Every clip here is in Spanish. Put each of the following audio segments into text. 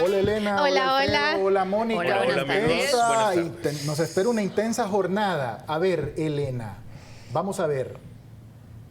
Hola Elena, hola, Alfredo, hola Mónica, Hola, nos espera una intensa jornada. A ver, Elena, vamos a ver.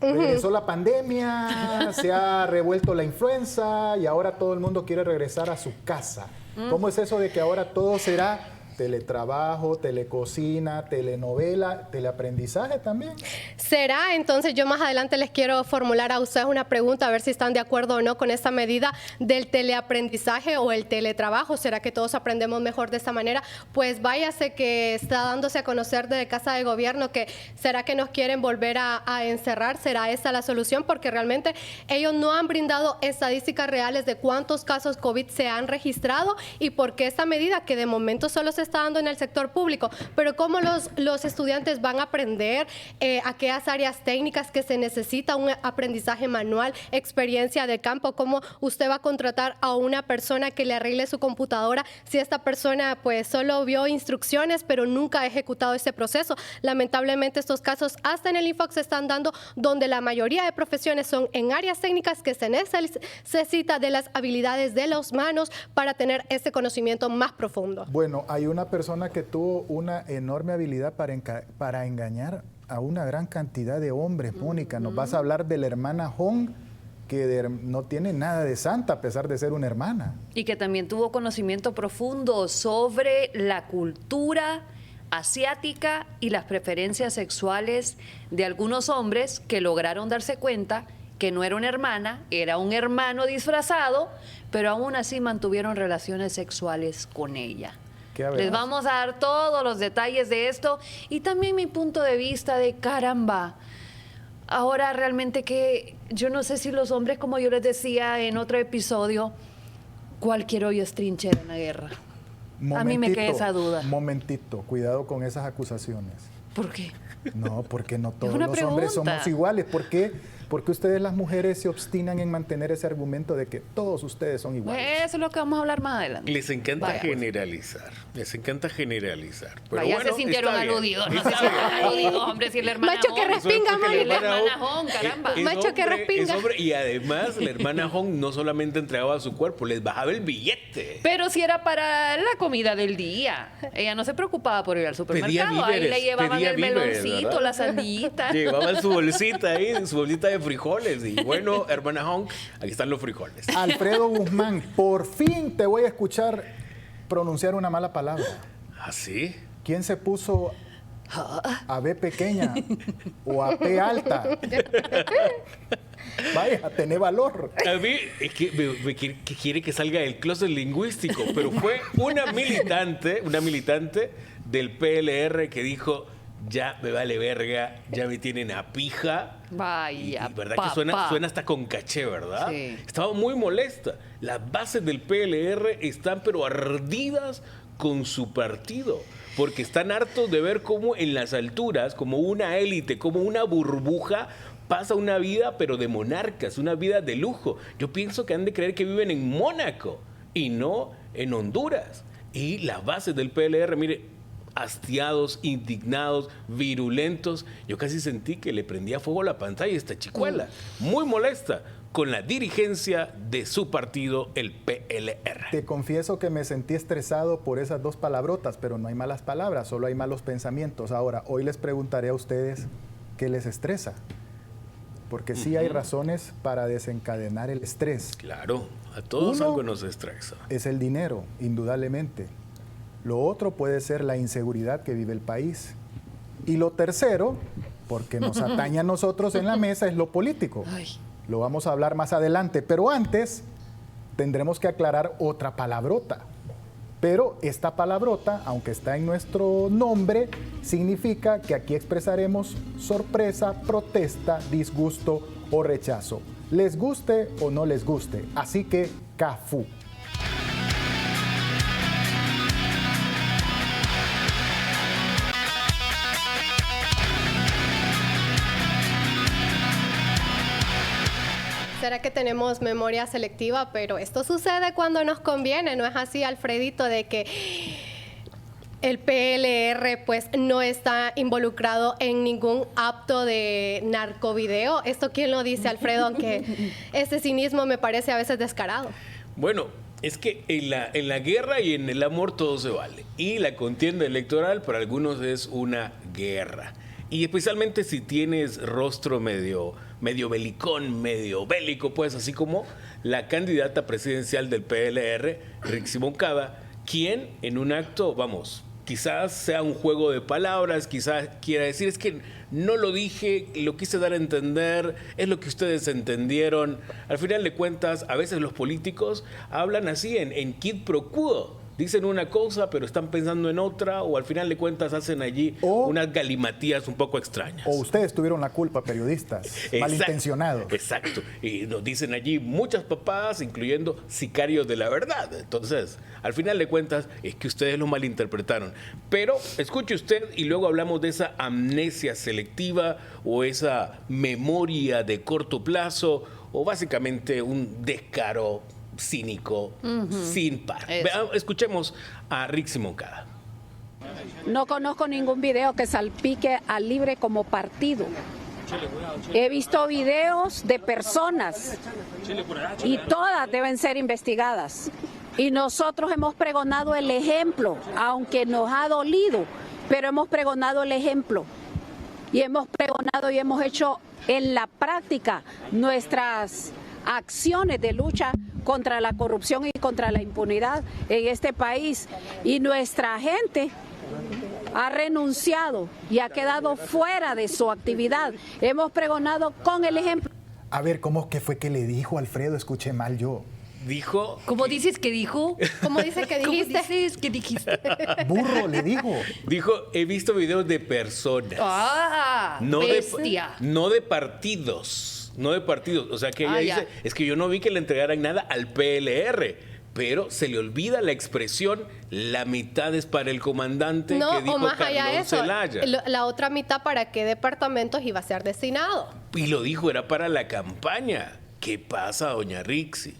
Regresó la pandemia, se ha revuelto la influenza y ahora todo el mundo quiere regresar a su casa. ¿Cómo es eso de que ahora todo será teletrabajo, telecocina, telenovela, teleaprendizaje también? ¿Será? Entonces yo más adelante les quiero formular a ustedes una pregunta, a ver si están de acuerdo o no con esta medida del teleaprendizaje o el teletrabajo. ¿Será que todos aprendemos mejor de esta manera? Pues váyase que está dándose a conocer desde Casa de Gobierno que ¿será que nos quieren volver a encerrar? ¿Será esta la solución? Porque realmente ellos no han brindado estadísticas reales de cuántos casos COVID se han registrado y por qué esta medida que de momento solo se está dando en el sector público, pero cómo los estudiantes van a aprender, aquellas áreas técnicas que se necesita, un aprendizaje manual, experiencia de campo, cómo usted va a contratar a una persona que le arregle su computadora si esta persona pues solo vio instrucciones pero nunca ha ejecutado este proceso. Lamentablemente estos casos hasta en el Infox se están dando donde la mayoría de profesiones son en áreas técnicas que se necesita de las habilidades de las manos para tener este conocimiento más profundo. Bueno, hay una persona que tuvo una enorme habilidad para engañar a una gran cantidad de hombres, Mónica. Nos vas a hablar de la hermana Hong, que no tiene nada de santa a pesar de ser una hermana. Y que también tuvo conocimiento profundo sobre la cultura asiática y las preferencias sexuales de algunos hombres que lograron darse cuenta que no era una hermana, era un hermano disfrazado, pero aún así mantuvieron relaciones sexuales con ella. Les vamos a dar todos los detalles de esto y también mi punto de vista de caramba. Ahora realmente que yo no sé si los hombres, como yo les decía en otro episodio, cualquier hoyo es trinchera en la guerra. A mí me queda esa duda. Momentito, cuidado con esas acusaciones. ¿Por qué? No, porque no todos los hombres somos iguales. ¿Por qué? Porque ustedes las mujeres se obstinan en mantener ese argumento de que todos ustedes son iguales. Eso es lo que vamos a hablar más adelante. Les encanta generalizar. Les encanta generalizar. Pero ya bueno, se sintieron aludidos. No se sientan aludidos, hombre, si la hermana Macho que respinga, Mónica. La hermana Hong, caramba. Macho que respinga. Y además, la hermana Hong no solamente entregaba su cuerpo, les bajaba el billete. Pero si era para la comida del día. Ella no se preocupaba por ir al supermercado. Ahí le llevaban el meloncito, la sandillita. Llevaban su bolsita ahí, su bolsita de frijoles. Y bueno, hermana Hong, aquí están los frijoles. Alfredo Guzmán, por fin te voy a escuchar pronunciar una mala palabra. ¿Ah, sí? ¿Quién se puso a B pequeña o a P alta? Vaya, tené valor. A mí es que quiere que salga del closet lingüístico, pero fue una militante del PLR que dijo: ya me vale verga, ya me tienen a pija. Vaya, y verdad que suena hasta con caché, ¿verdad? Sí. Estaba muy molesta. Las bases del PLR están pero ardidas con su partido, porque están hartos de ver cómo en las alturas, como una élite, como una burbuja, pasa una vida pero de monarcas, una vida de lujo. Yo pienso que han de creer que viven en Mónaco y no en Honduras. Y las bases del PLR, mire, hastiados, indignados, virulentos. Yo casi sentí que le prendía fuego a la pantalla esta chicuela, muy molesta con la dirigencia de su partido, el PLR. Te confieso que me sentí estresado por esas dos palabrotas, pero no hay malas palabras, solo hay malos pensamientos. Ahora, hoy les preguntaré a ustedes qué les estresa, porque sí hay razones para desencadenar el estrés. Claro, a todos algo nos estresa. Es el dinero, indudablemente. Lo otro puede ser la inseguridad que vive el país. Y lo tercero, porque nos atañe a nosotros en la mesa, es lo político. Ay. Lo vamos a hablar más adelante, pero antes tendremos que aclarar otra palabrota. Pero esta palabrota, aunque está en nuestro nombre, significa que aquí expresaremos sorpresa, protesta, disgusto o rechazo. Les guste o no les guste. Así que, cafú. ¿Será que tenemos memoria selectiva? Pero esto sucede cuando nos conviene, ¿no es así, Alfredito? De que el PLR pues no está involucrado en ningún acto de narcovideo. ¿Esto quién lo dice, Alfredo? Aunque ese cinismo me parece a veces descarado. Bueno, es que en la guerra y en el amor todo se vale. Y la contienda electoral para algunos es una guerra. Y especialmente si tienes rostro medio belicón, medio bélico, pues así como la candidata presidencial del PLR, Rixi Moncada, quien en un acto, quizás sea un juego de palabras, quizás quiera decir, es que no lo dije, lo quise dar a entender, es lo que ustedes entendieron. Al final de cuentas, a veces los políticos hablan así en quid pro quo. Dicen una cosa, pero están pensando en otra, o al final de cuentas hacen allí unas galimatías un poco extrañas. O ustedes tuvieron la culpa, periodistas, malintencionados. Exacto. Y nos dicen allí muchas papadas, incluyendo sicarios de la verdad. Entonces, al final de cuentas, es que ustedes lo malinterpretaron. Pero escuche usted y luego hablamos de esa amnesia selectiva o esa memoria de corto plazo o básicamente un descaro cínico, sin par. Escuchemos a Rixi Moncada. No conozco ningún video que salpique a Libre como partido. He visto videos de personas y todas deben ser investigadas. Y nosotros hemos pregonado el ejemplo, aunque nos ha dolido, pero hemos pregonado el ejemplo. Y hemos pregonado y hemos hecho en la práctica nuestras acciones de lucha contra la corrupción y contra la impunidad en este país. Y nuestra gente ha renunciado y ha quedado fuera de su actividad. Hemos pregonado con el ejemplo. A ver, ¿cómo que fue que le dijo Alfredo? Escuché mal yo. Dijo... ¿Cómo dices que dijo? ¿Cómo dice que dijiste? ¿Cómo dices que dijiste? Burro, le dijo. Dijo, he visto videos de personas. ¡Ah! No Bestia. no de partidos. No de partidos. O sea que ella dice, es que yo no vi que le entregaran nada al PLR. Pero se le olvida la expresión, la mitad es para el comandante, que dijo o más allá de Carlos eso, Zelaya. la otra mitad para qué departamentos iba a ser destinado. Y lo dijo, era para la campaña. ¿Qué pasa, doña Rixi?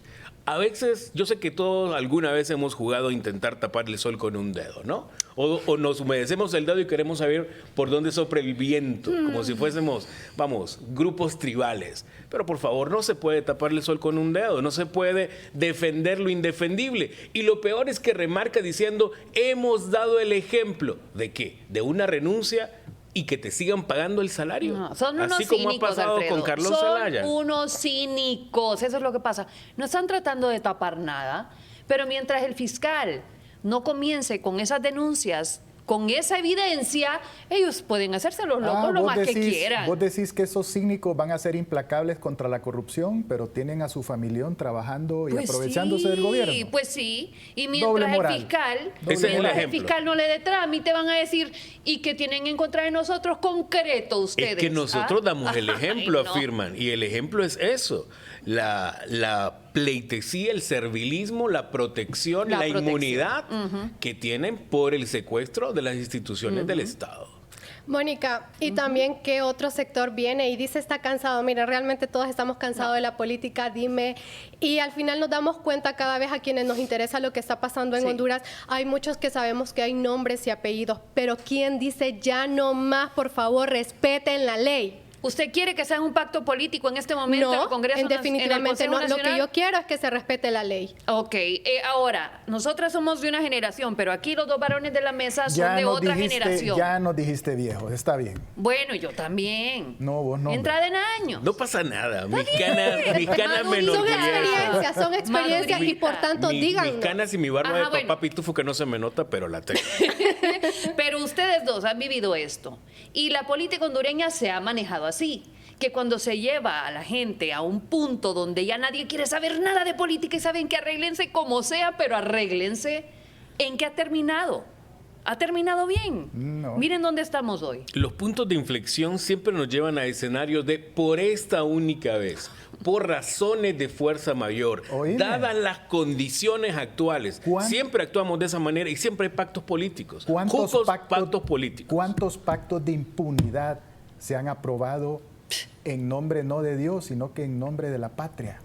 A veces, yo sé que todos alguna vez hemos jugado a intentar tapar el sol con un dedo, ¿no? O nos humedecemos el dedo y queremos saber por dónde sopla el viento, como si fuésemos, grupos tribales. Pero por favor, no se puede tapar el sol con un dedo, no se puede defender lo indefendible. Y lo peor es que remarca diciendo, hemos dado el ejemplo. ¿De qué? De una renuncia y que te sigan pagando el salario. No, son unos así como cínicos, ha pasado Alfredo. con Carlos Zelaya. Son unos cínicos, eso es lo que pasa. No están tratando de tapar nada, pero mientras el fiscal no comience con esas denuncias, con esa evidencia, ellos pueden hacerse los locos lo más que quieran. Vos decís que esos cínicos van a ser implacables contra la corrupción, pero tienen a su familión trabajando y Pues aprovechándose del gobierno. Pues sí, y Doble mientras moral. el fiscal no le dé trámite, van a decir, ¿y qué tienen en contra de nosotros concreto ustedes? Es que nosotros damos el ejemplo, Ay, no. afirman, y el ejemplo es eso, la pleitesía, el servilismo, la protección, la inmunidad que tienen por el secuestro de las instituciones del Estado. Mónica, y también qué otro sector viene y dice está cansado. Mira, realmente todos estamos cansados de la política, dime. Y al final nos damos cuenta cada vez a quienes nos interesa lo que está pasando en Honduras. Hay muchos que sabemos que hay nombres y apellidos, pero ¿quién dice ya no más? Por favor, respeten la ley. ¿Usted quiere que sea un pacto político en este momento en el Congreso definitivamente en el no. Consejo Lo que yo quiero es que se respete la ley. Ok, ahora, nosotras somos de una generación, pero aquí los dos varones de la mesa son de otra generación. Ya nos dijiste viejos, está bien. Bueno, yo también. No, vos no. Entrada en años. No pasa nada, mis canas me Son enorgullecen. son experiencias y por tanto Mis díganlo. canas y mi barba Ajá, de papá bueno. pitufo que no se me nota, pero la tengo. Pero ustedes dos han vivido esto. Y la política hondureña se ha manejado así. Que cuando se lleva a la gente a un punto donde ya nadie quiere saber nada de política y saben que arréglense como sea, pero arréglense, ¿en qué ha terminado? ¿Ha terminado bien? No. Miren dónde estamos hoy. Los puntos de inflexión siempre nos llevan a escenarios de por esta única vez, por razones de fuerza mayor, Oíme. dadas las condiciones actuales. Siempre actuamos de esa manera y siempre hay pactos políticos. ¿Cuántos Justos pactos políticos? ¿Cuántos pactos de impunidad se han aprobado en nombre no de Dios, sino que en nombre de la patria,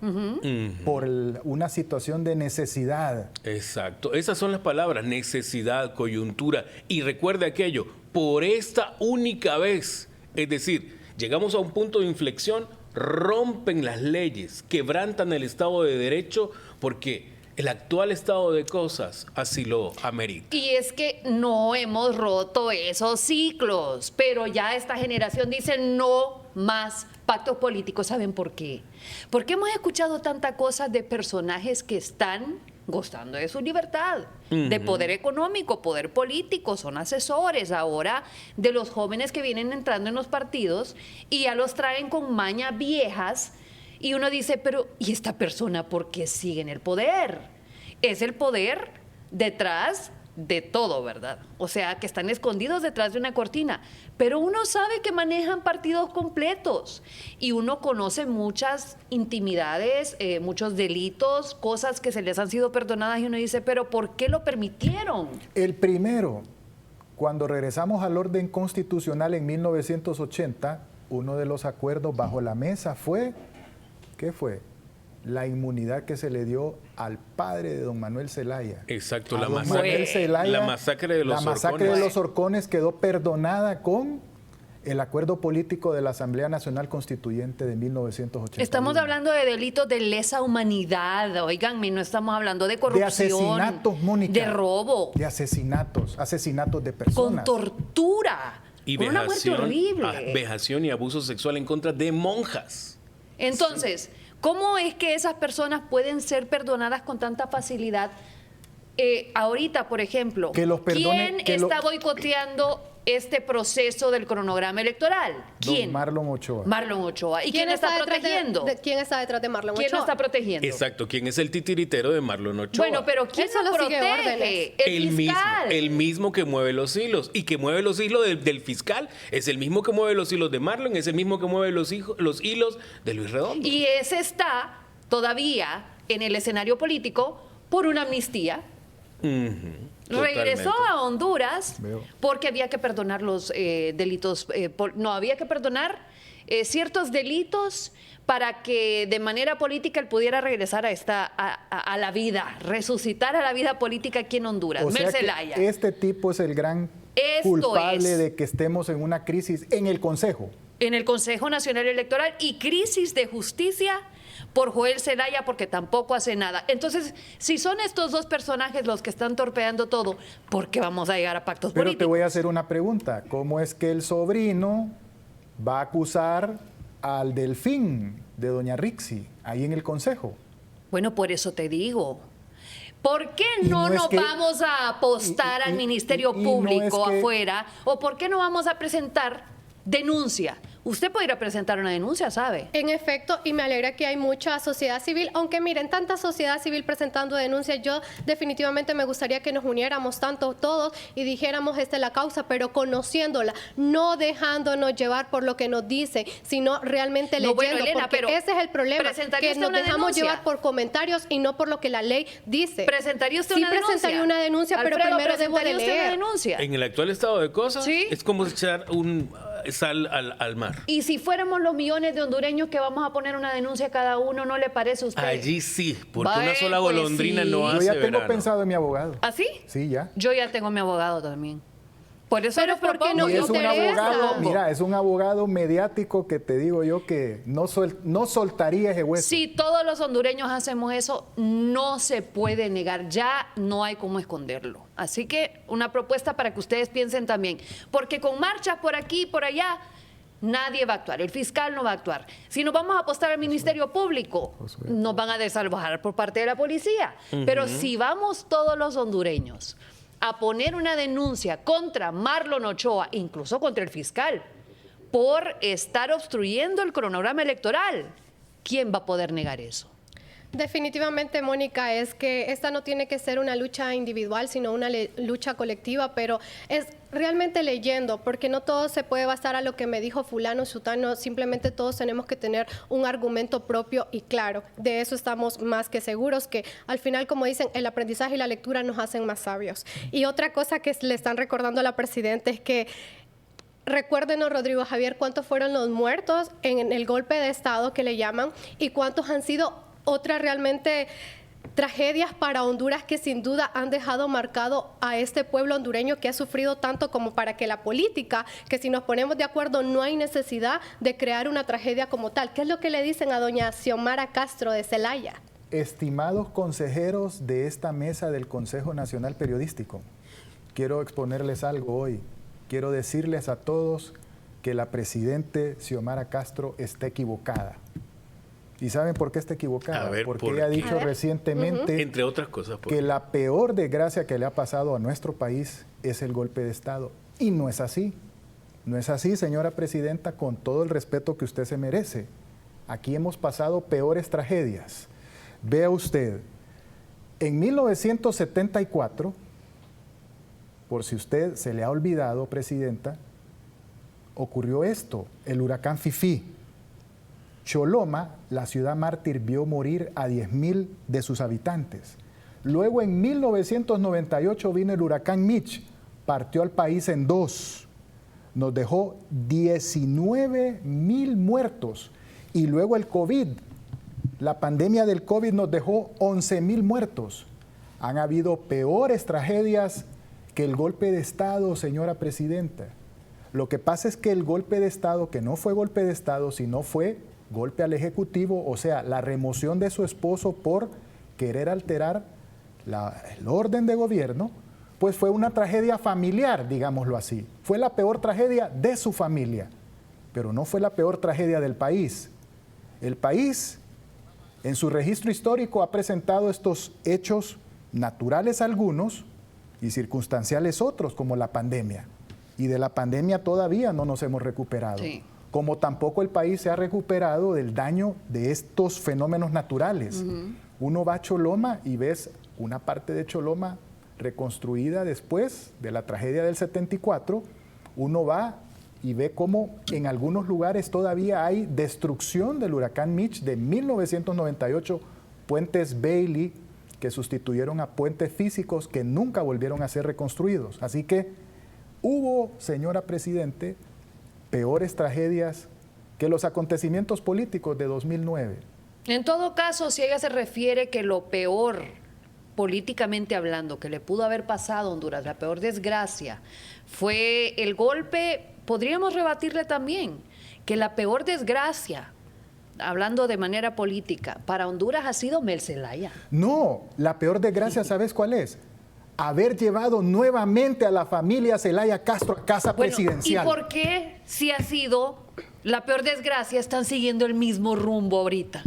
por una situación de necesidad. Exacto, esas son las palabras, necesidad, coyuntura. Y recuerde aquello, por esta única vez, es decir, llegamos a un punto de inflexión, rompen las leyes, quebrantan el Estado de Derecho, porque el actual estado de cosas así lo amerita. Y es que no hemos roto esos ciclos, pero ya esta generación dice no más pactos políticos. ¿Saben por qué? Porque hemos escuchado tanta cosa de personajes que están gozando de su libertad, de poder económico, poder político, son asesores ahora de los jóvenes que vienen entrando en los partidos y ya los traen con mañas viejas. Y uno dice, pero ¿y esta persona por qué sigue en el poder? Es el poder detrás de todo, ¿verdad? O sea, que están escondidos detrás de una cortina. Pero uno sabe que manejan partidos completos y uno conoce muchas intimidades, muchos delitos, cosas que se les han sido perdonadas y uno dice, pero ¿por qué lo permitieron? El primero, cuando regresamos al orden constitucional en 1980, uno de los acuerdos bajo la mesa fue... ¿Qué fue? La inmunidad que se le dio al padre de don Manuel Zelaya. Exacto, la masacre de los Orcones. La masacre de los Orcones quedó perdonada con el acuerdo político de la Asamblea Nacional Constituyente de 1980. Estamos hablando de delitos de lesa humanidad, oiganme, no estamos hablando de corrupción. De asesinatos, Mónica. De robo. De asesinatos de personas. Con tortura. Y con una muerte horrible. Vejación y abuso sexual en contra de monjas. Entonces, ¿cómo es que esas personas pueden ser perdonadas con tanta facilidad? Ahorita, por ejemplo, ¿quién está boicoteando este proceso del cronograma electoral? ¿Quién? Don Marlon Ochoa. Marlon Ochoa. ¿Y quién está protegiendo? ¿Quién está detrás de Marlon Ochoa? ¿Quién lo está protegiendo? Exacto, ¿quién es el titiritero de Marlon Ochoa? Bueno, pero ¿quién lo protege? El fiscal. El mismo que mueve los hilos. Y que mueve los hilos del fiscal. Es el mismo que mueve los hilos de Marlon, es el mismo que mueve los hilos de Luis Redondo. Y ese está todavía en el escenario político por una amnistía. Regresó a Honduras porque había que perdonar los delitos, no, había que perdonar ciertos delitos para que de manera política él pudiera regresar a la vida, resucitar a la vida política aquí en Honduras. O sea que este tipo es el gran culpable de que estemos en una crisis en el Consejo. En el Consejo Nacional Electoral y crisis de justicia por Joel Zelaya porque tampoco hace nada. Entonces, si son estos dos personajes los que están torpeando todo, ¿por qué vamos a llegar a pactos políticos? Pero te voy a hacer una pregunta. ¿Cómo es que el sobrino va a acusar al delfín de doña Rixi ahí en el Consejo? Bueno, por eso te digo. ¿Por qué no nos vamos a apostar al Ministerio Público afuera? ¿O por qué no vamos a presentar denuncia? Usted puede ir a presentar una denuncia, ¿sabe? En efecto, y me alegra que hay mucha sociedad civil, aunque miren, tanta sociedad civil presentando denuncias, yo definitivamente me gustaría que nos uniéramos tanto todos y dijéramos esta es la causa, pero conociéndola, no dejándonos llevar por lo que nos dicen, sino realmente leyendo, bueno, Elena, porque ese es el problema, que nos dejamos llevar por comentarios y no por lo que la ley dice. ¿Presentaría usted una denuncia? Sí, presentaría una denuncia, pero primero debo de leer. Una denuncia? En el actual estado de cosas, ¿sí? Es como echar sal al mar. Y si fuéramos los millones de hondureños que vamos a poner una denuncia cada uno, ¿no le parece a usted? Allí sí, porque una sola golondrina no hace verano. Yo ya tengo verano. pensado en mi abogado. ¿Ah, sí? Sí, ya. Yo ya tengo mi abogado también. Por eso pero ¿por qué no y es un abogado, mira, mira, es un abogado mediático que te digo yo que no soltaría ese hueso. Si todos los hondureños hacemos eso, no se puede negar, ya no hay cómo esconderlo. Así que una propuesta para que ustedes piensen también, porque con marchas por aquí y por allá, nadie va a actuar, el fiscal no va a actuar. Si nos vamos a apostar al Ministerio Público, nos van a desalojar por parte de la policía. Pero si vamos todos los hondureños a poner una denuncia contra Marlon Ochoa, incluso contra el fiscal, por estar obstruyendo el cronograma electoral, ¿quién va a poder negar eso? Definitivamente, Mónica, es que esta no tiene que ser una lucha individual, sino una lucha colectiva, pero es realmente leyendo, porque no todo se puede basar a lo que me dijo fulano, sutano, simplemente todos tenemos que tener un argumento propio y claro. De eso estamos más que seguros, que al final, como dicen, el aprendizaje y la lectura nos hacen más sabios. Y otra cosa que le están recordando a la presidenta es que recuérdenos, Rodrigo Javier, cuántos fueron los muertos en el golpe de Estado que le llaman y cuántos han sido otras realmente tragedias para Honduras que sin duda han dejado marcado a este pueblo hondureño que ha sufrido tanto como para que la política, que si nos ponemos de acuerdo no hay necesidad de crear una tragedia como tal. ¿Qué es lo que le dicen a doña Xiomara Castro de Celaya? Estimados consejeros de esta mesa del Consejo Nacional Periodístico, quiero exponerles algo hoy. Quiero decirles a todos que la presidente Xiomara Castro está equivocada. ¿Y saben por qué está equivocada? A ver, porque ¿por ella ha qué? dicho recientemente Entre otras cosas. que la peor desgracia que le ha pasado a nuestro país es el golpe de Estado. Y no es así. No es así, señora presidenta, con todo el respeto que usted se merece. Aquí hemos pasado peores tragedias. Vea usted, en 1974, por si usted se le ha olvidado, presidenta, ocurrió esto, el huracán Fifi. Choloma, la ciudad mártir, vio morir a 10,000 de sus habitantes. Luego, en 1998, vino el huracán Mitch, partió al país en dos, nos dejó 19,000 muertos. Y luego el COVID, la pandemia del COVID nos dejó 11,000 muertos. Han habido peores tragedias que el golpe de Estado, señora presidenta. Lo que pasa es que el golpe de Estado, que no fue golpe de Estado, sino fue golpe al Ejecutivo, o sea, la remoción de su esposo por querer alterar el orden de gobierno, pues fue una tragedia familiar, digámoslo así. Fue la peor tragedia de su familia, pero no fue la peor tragedia del país. El país, en su registro histórico, ha presentado estos hechos naturales algunos y circunstanciales otros, como la pandemia. Y de la pandemia todavía no nos hemos recuperado. Sí. Como tampoco el país se ha recuperado del daño de estos fenómenos naturales. Uno va a Choloma y ves una parte de Choloma reconstruida después de la tragedia del 74. Uno va y ve cómo en algunos lugares todavía hay destrucción del huracán Mitch de 1998, puentes Bailey que sustituyeron a puentes físicos que nunca volvieron a ser reconstruidos. Así que hubo, señora presidente, peores tragedias que los acontecimientos políticos de 2009. En todo caso, si ella se refiere que lo peor, políticamente hablando, que le pudo haber pasado a Honduras, la peor desgracia, fue el golpe, podríamos rebatirle también que la peor desgracia, hablando de manera política, para Honduras ha sido Mel Zelaya. No, la peor desgracia, ¿sabes cuál es? Haber llevado nuevamente a la familia Zelaya Castro a casa presidencial. ¿Y por qué, si ha sido la peor desgracia, están siguiendo el mismo rumbo ahorita?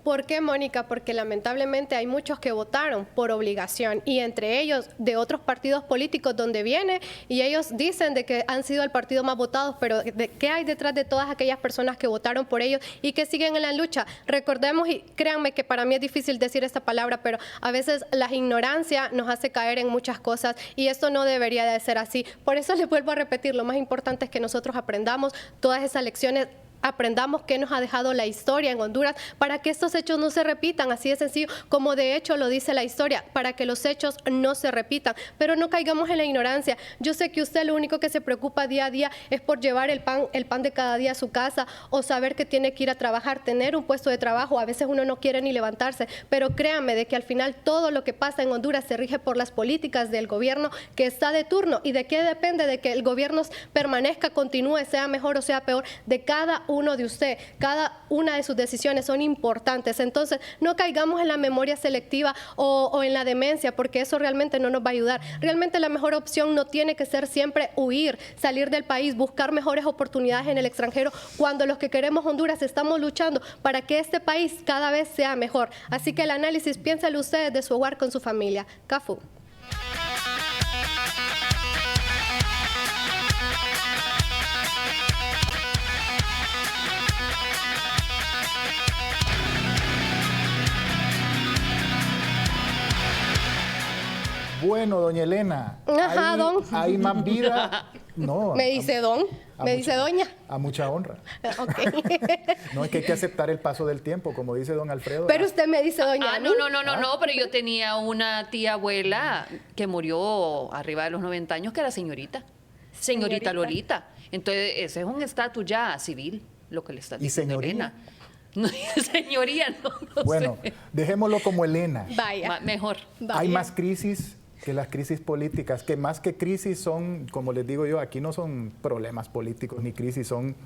¿Por qué, Mónica? Porque lamentablemente hay muchos que votaron por obligación y entre ellos de otros partidos políticos donde viene y ellos dicen de que han sido el partido más votado, pero ¿qué hay detrás de todas aquellas personas que votaron por ellos y que siguen en la lucha? Recordemos, y créanme que para mí es difícil decir esta palabra, pero a veces la ignorancia nos hace caer en muchas cosas y esto no debería de ser así. Por eso les vuelvo a repetir, lo más importante es que nosotros aprendamos todas esas lecciones, aprendamos qué nos ha dejado la historia en Honduras para que estos hechos no se repitan, así de sencillo, como de hecho lo dice la historia, para que los hechos no se repitan, pero no caigamos en la ignorancia. Yo sé que usted lo único que se preocupa día a día es por llevar el pan de cada día a su casa o saber que tiene que ir a trabajar, tener un puesto de trabajo, a veces uno no quiere ni levantarse, pero créame de que al final todo lo que pasa en Honduras se rige por las políticas del gobierno que está de turno. ¿Y de qué depende? De que el gobierno permanezca, continúe, sea mejor o sea peor, de cada uno de usted. Cada una de sus decisiones son importantes. Entonces, no caigamos en la memoria selectiva o en la demencia, porque eso realmente no nos va a ayudar. Realmente la mejor opción no tiene que ser siempre huir, salir del país, buscar mejores oportunidades en el extranjero, cuando los que queremos Honduras estamos luchando para que este país cada vez sea mejor. Así que el análisis, piénselo usted de su hogar con su familia. Cafu. Bueno, doña Elena, Ajá, don. Hay más vida. No, Me dice don, me dice doña. A mucha honra. Ok. No, es que hay que aceptar el paso del tiempo, como dice don Alfredo. Pero usted me dice doña. No, pero yo tenía una tía abuela que murió arriba de los 90 años, que era señorita. Señorita Lolita. Entonces, ese es un estatus ya civil, lo que le está diciendo Elena. No, señoría, no bueno, sé. dejémoslo como Elena. Vaya. Mejor. Hay más crisis que las crisis políticas, que más que crisis son, como les digo yo, aquí no son problemas políticos ni crisis, son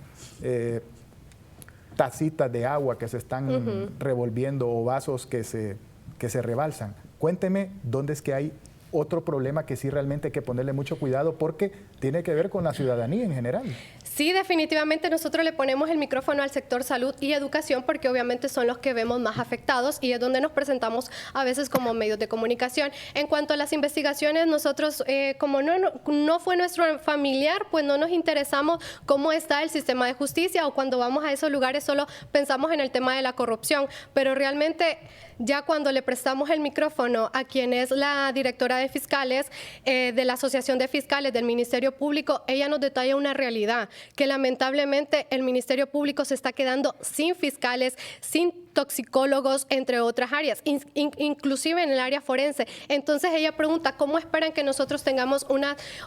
tacitas de agua que se están revolviendo o vasos que se rebalsan. Cuénteme dónde es que hay otro problema que sí realmente hay que ponerle mucho cuidado porque tiene que ver con la ciudadanía en general. Sí, definitivamente nosotros le ponemos el micrófono al sector salud y educación porque obviamente son los que vemos más afectados y es donde nos presentamos a veces como medios de comunicación. En cuanto a las investigaciones, nosotros como no fue nuestro familiar, pues no nos interesamos cómo está el sistema de justicia o cuando vamos a esos lugares solo pensamos en el tema de la corrupción, pero realmente ya cuando le prestamos el micrófono a quien es la directora de fiscales de la Asociación de Fiscales del Ministerio Público, ella nos detalla una realidad, que lamentablemente el Ministerio Público se está quedando sin fiscales, sin toxicólogos, entre otras áreas, inclusive en el área forense. Entonces ella pregunta, ¿cómo esperan que nosotros tengamos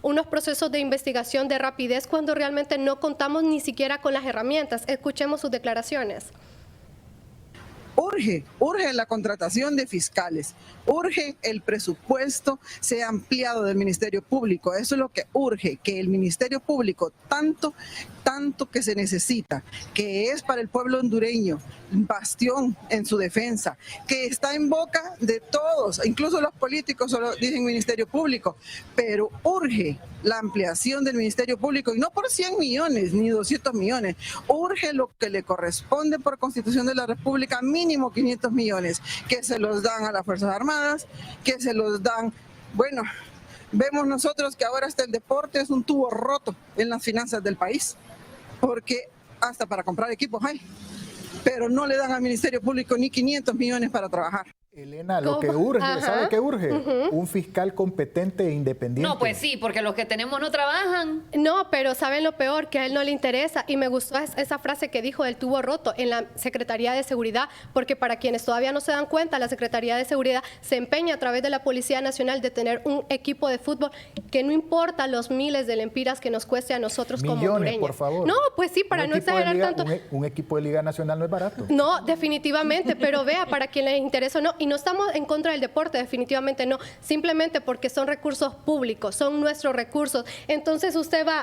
unos procesos de investigación de rapidez cuando realmente no contamos ni siquiera con las herramientas? Escuchemos sus declaraciones. Urge la contratación de fiscales, urge el presupuesto sea ampliado del Ministerio Público. Eso es lo que urge, que el Ministerio Público, tanto que se necesita, que es para el pueblo hondureño, bastión en su defensa, que está en boca de todos, incluso los políticos solo dicen Ministerio Público, pero urge la ampliación del Ministerio Público, y no por 100 millones ni 200 millones, urge lo que le corresponde por Constitución de la República, mínimo 500 millones, que se los dan a las Fuerzas Armadas, que se los dan, bueno, vemos nosotros que ahora hasta el deporte es un tubo roto en las finanzas del país, porque hasta para comprar equipos hay, pero no le dan al Ministerio Público ni 500 millones para trabajar. Elena, lo que urge, ¿sabe qué urge? Un fiscal competente e independiente. No, pues sí, porque los que tenemos no trabajan. No, pero ¿saben lo peor? Que a él no le interesa. Y me gustó esa frase que dijo del tubo roto en la Secretaría de Seguridad, porque para quienes todavía no se dan cuenta, la Secretaría de Seguridad se empeña a través de la Policía Nacional de tener un equipo de fútbol que no importa los miles de lempiras que nos cueste a nosotros como hondureños. Por favor. No, pues sí, para no exagerar tanto. Un equipo de Liga Nacional no es barato. No, definitivamente, pero vea, para quien les interesa o no, y no estamos en contra del deporte, definitivamente no, simplemente porque son recursos públicos, son nuestros recursos. Entonces usted va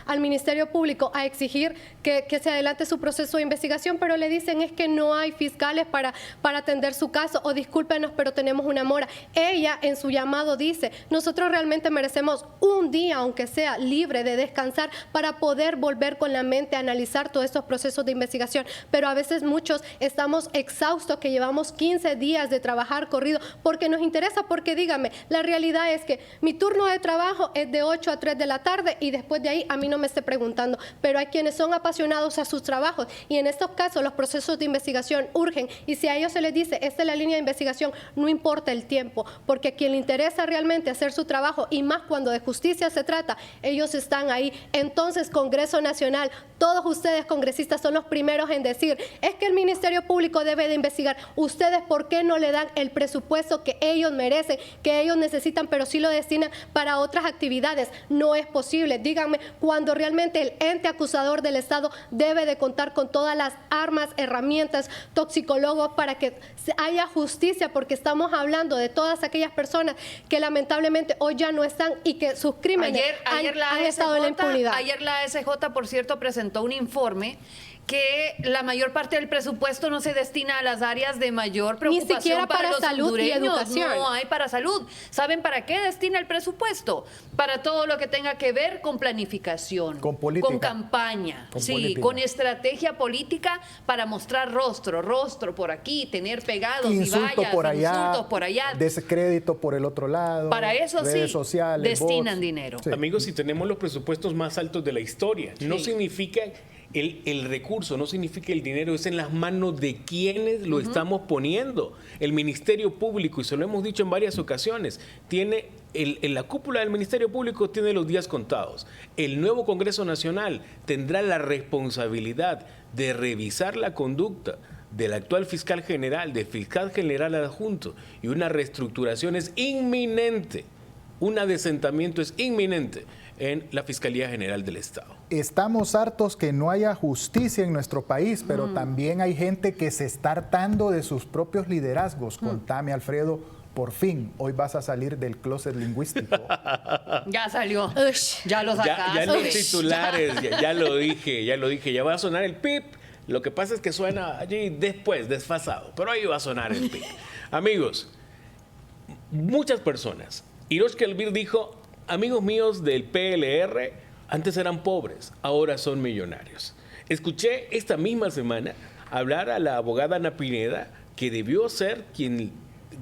al Ministerio Público a exigir que se adelante su proceso de investigación, pero le dicen es que no hay fiscales para atender su caso, o discúlpenos, pero tenemos una mora. Ella en su llamado dice, nosotros realmente merecemos un día, aunque sea libre, de descansar para poder volver con la mente a analizar todos estos procesos de investigación, pero a veces muchos estamos exhaustos, que llevamos 15 días de trabajar corrido, porque nos interesa, porque dígame, la realidad es que mi turno de trabajo es de 8 a 3 de la tarde y después de ahí a mí no me esté preguntando, pero hay quienes son apasionados a sus trabajos y en estos casos los procesos de investigación urgen y si a ellos se les dice, esta es la línea de investigación, no importa el tiempo, porque a quien le interesa realmente hacer su trabajo y más cuando de justicia se trata, ellos están ahí. Entonces, Congreso Nacional, todos ustedes congresistas son los primeros en decir, es que el Ministerio Público debe de investigar. ¿Ustedes por qué no le dan el presupuesto que ellos merecen, que ellos necesitan, pero sí lo destinan para otras actividades? No es posible. Díganme, cuando realmente el ente acusador del Estado debe de contar con todas las armas, herramientas, toxicólogos para que haya justicia, porque estamos hablando de todas aquellas personas que lamentablemente hoy ya no están y que sus crímenes han estado en la impunidad. Ayer la ASJ, por cierto, presentó un informe que la mayor parte del presupuesto no se destina a las áreas de mayor preocupación. Ni siquiera para los salud y hondureños. educación. No hay para salud. ¿Saben para qué destina el presupuesto? Para todo lo que tenga que ver con planificación, con política, con campaña, con sí, política, con estrategia política para mostrar rostro por aquí, tener pegados y vallas, insultos por allá, descrédito por el otro lado. Para eso redes sí, sociales, destinan bots. dinero. Sí. Amigos, si tenemos los presupuestos más altos de la historia, no significa el recurso, no significa el dinero, es en las manos de quienes lo estamos poniendo. El Ministerio Público, y se lo hemos dicho en varias ocasiones, tiene en la cúpula del Ministerio Público tiene los días contados. El nuevo Congreso Nacional tendrá la responsabilidad de revisar la conducta del actual fiscal general, del fiscal general adjunto, y una reestructuración es inminente. Un adesentamiento es inminente en la Fiscalía General del Estado. Estamos hartos que no haya justicia en nuestro país, pero también hay gente que se está hartando de sus propios liderazgos. Contame, Alfredo, por fin, hoy vas a salir del closet lingüístico. Ya salió. Ush. Ya lo sacaste. Ya en los titulares, ya lo dije, ya va a sonar el pip. Lo que pasa es que suena allí después, desfasado, pero ahí va a sonar el pip. Amigos, muchas personas, Hiroshi Elvir dijo, amigos míos del PLR, antes eran pobres, ahora son millonarios. Escuché esta misma semana hablar a la abogada Ana Pineda, que debió ser quien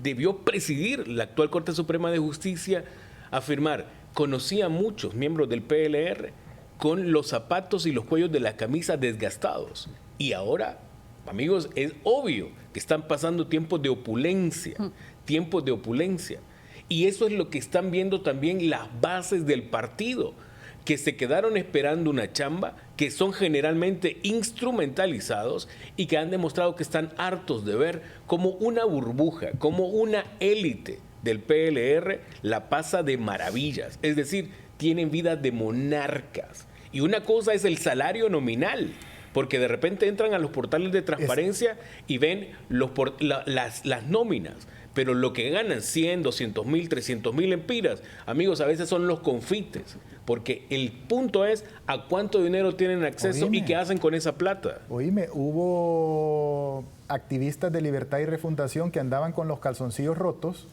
debió presidir la actual Corte Suprema de Justicia, afirmar, conocía a muchos miembros del PLR con los zapatos y los cuellos de la camisa desgastados. Y ahora, amigos, es obvio que están pasando tiempos de opulencia, Y eso es lo que están viendo también las bases del partido, que se quedaron esperando una chamba, que son generalmente instrumentalizados y que han demostrado que están hartos de ver como una burbuja, como una élite del PLR la pasa de maravillas. Es decir, tienen vida de monarcas. Y una cosa es el salario nominal, porque de repente entran a los portales de transparencia y ven las nóminas. Pero lo que ganan 100, 200 mil, 300 mil empiras, amigos, a veces son los confites. Porque el punto es a cuánto dinero tienen acceso y qué hacen con esa plata. Oíme, hubo activistas de Libertad y Refundación que andaban con los calzoncillos rotos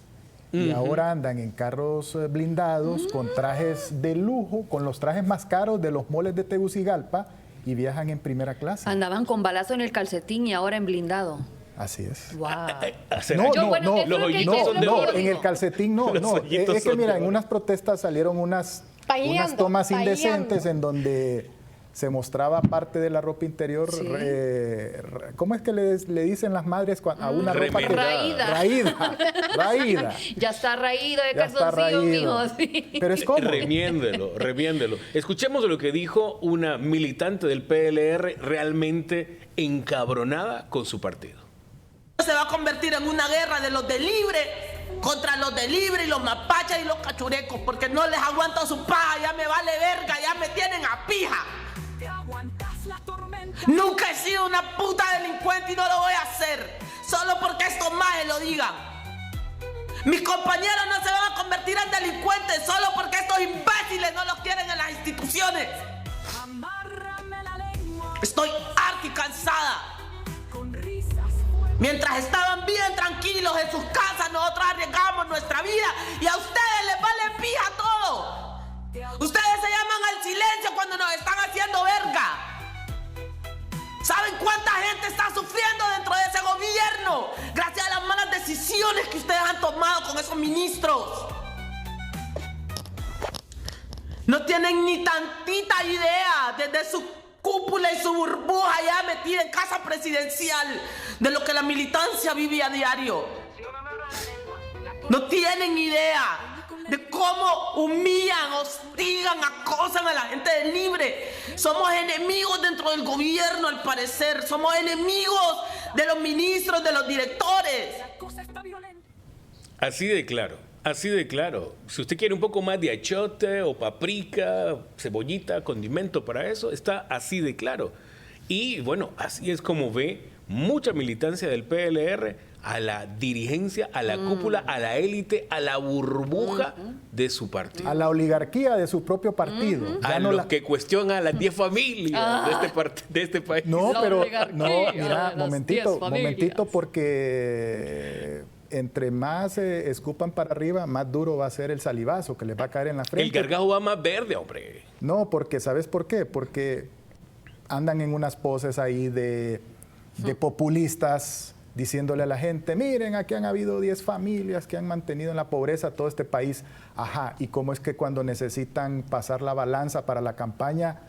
y ahora andan en carros blindados con trajes de lujo, con los trajes más caros de los moles de Tegucigalpa y viajan en primera clase. Andaban con balazo en el calcetín y ahora en blindado. Así es. Wow. No, en el calcetín no. Es que mira, en unas protestas salieron unas tomas indecentes en donde se mostraba parte de la ropa interior. Sí. ¿Cómo es que le dicen las madres a una ropa que raída? Ya está raído de calzoncillo, mijo. Sí. Pero es como. Remiéndelo. Escuchemos lo que dijo una militante del PLR realmente encabronada con su partido. Se va a convertir en una guerra de los de Libre contra los de Libre y los mapaches y los cachurecos, porque no les aguanto su paja, ya me vale verga, ya me tienen a pija. Nunca he sido una puta delincuente y no lo voy a hacer, solo porque estos majes lo digan. Mis compañeros no se van a convertir en delincuentes solo porque estos imbéciles no los quieren en las instituciones. Estoy harta y cansada. Mientras estaban bien tranquilos en sus casas, nosotros arriesgamos nuestra vida y a ustedes les vale pija todo. Ustedes se llaman al silencio cuando nos están haciendo verga. ¿Saben cuánta gente está sufriendo dentro de ese gobierno? Gracias a las malas decisiones que ustedes han tomado con esos ministros. No tienen ni tantita idea desde su cúpula y su burbuja ya metida en casa presidencial de lo que la militancia vive a diario. No tienen idea de cómo humillan, hostigan, acosan a la gente de Libre. Somos enemigos dentro del gobierno, al parecer. Somos enemigos de los ministros, de los directores. Así de claro. Así de claro. Si usted quiere un poco más de achote o paprika, cebollita, condimento para eso, está así de claro. Y bueno, así es como ve mucha militancia del PLR a la dirigencia, a la cúpula, a la élite, a la burbuja de su partido. A la oligarquía de su propio partido. A los que cuestionan a las 10 familias de este país. No, pero mira, momentito, porque entre más escupan para arriba, más duro va a ser el salivazo que les va a caer en la frente. El gargajo va más verde, hombre. No, porque ¿sabes por qué? Porque andan en unas poses ahí de populistas diciéndole a la gente, miren, aquí han habido 10 familias que han mantenido en la pobreza todo este país. Ajá, ¿y cómo es que cuando necesitan pasar la balanza para la campaña,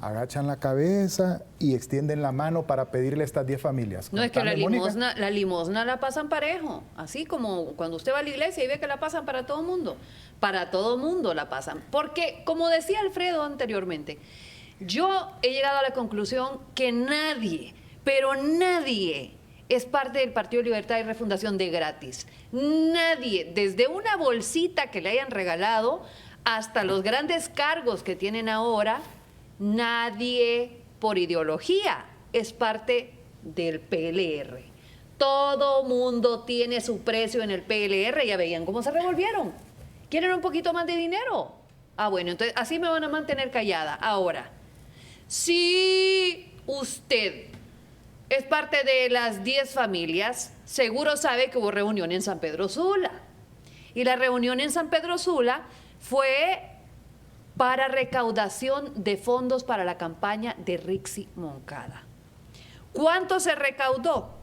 agachan la cabeza y extienden la mano para pedirle a estas 10 familias? No, es que la Mónica. limosna la pasan parejo, así como cuando usted va a la iglesia y ve que la pasan para todo mundo. Para todo mundo la pasan. Porque, como decía Alfredo anteriormente, yo he llegado a la conclusión que nadie, pero nadie, es parte del Partido Libertad y Refundación de gratis. Nadie, desde una bolsita que le hayan regalado hasta los grandes cargos que tienen ahora, nadie por ideología es parte del PLR. Todo mundo tiene su precio en el PLR. Ya veían cómo se revolvieron. ¿Quieren un poquito más de dinero? Ah, bueno, entonces así me van a mantener callada. Ahora, si usted es parte de las 10 familias, seguro sabe que hubo reunión en San Pedro Sula. Y la reunión en San Pedro Sula fue para recaudación de fondos para la campaña de Rixi Moncada. ¿Cuánto se recaudó?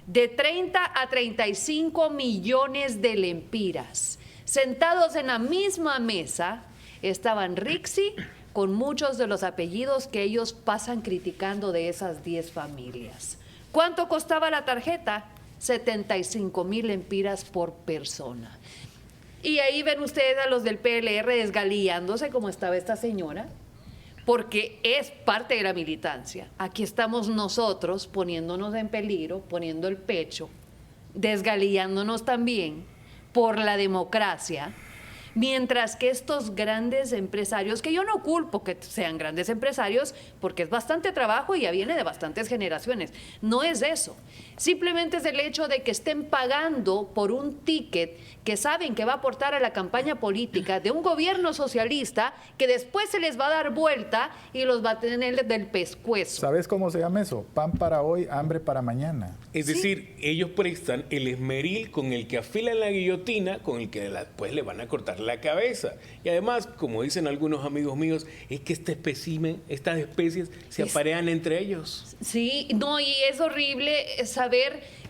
De 30 a 35 millones de lempiras. Sentados en la misma mesa estaban Rixi con muchos de los apellidos que ellos pasan criticando de esas 10 familias. ¿Cuánto costaba la tarjeta? 75,000 lempiras por persona. Y ahí ven ustedes a los del PLR desgaliándose como estaba esta señora, porque es parte de la militancia. Aquí estamos nosotros poniéndonos en peligro, poniendo el pecho, desgalillándonos también por la democracia, mientras que estos grandes empresarios, que yo no culpo que sean grandes empresarios, porque es bastante trabajo y ya viene de bastantes generaciones, no es eso. Simplemente es el hecho de que estén pagando por un ticket que saben que va a aportar a la campaña política de un gobierno socialista que después se les va a dar vuelta y los va a tener del pescuezo. ¿Sabes cómo se llama eso? Pan para hoy, hambre para mañana. Es decir, ellos prestan el esmeril con el que afilan la guillotina, con el que después le van a cortar la cabeza. Y además, como dicen algunos amigos míos, es que este espécimen, estas especies se aparean entre ellos. Sí, no, y es horrible saber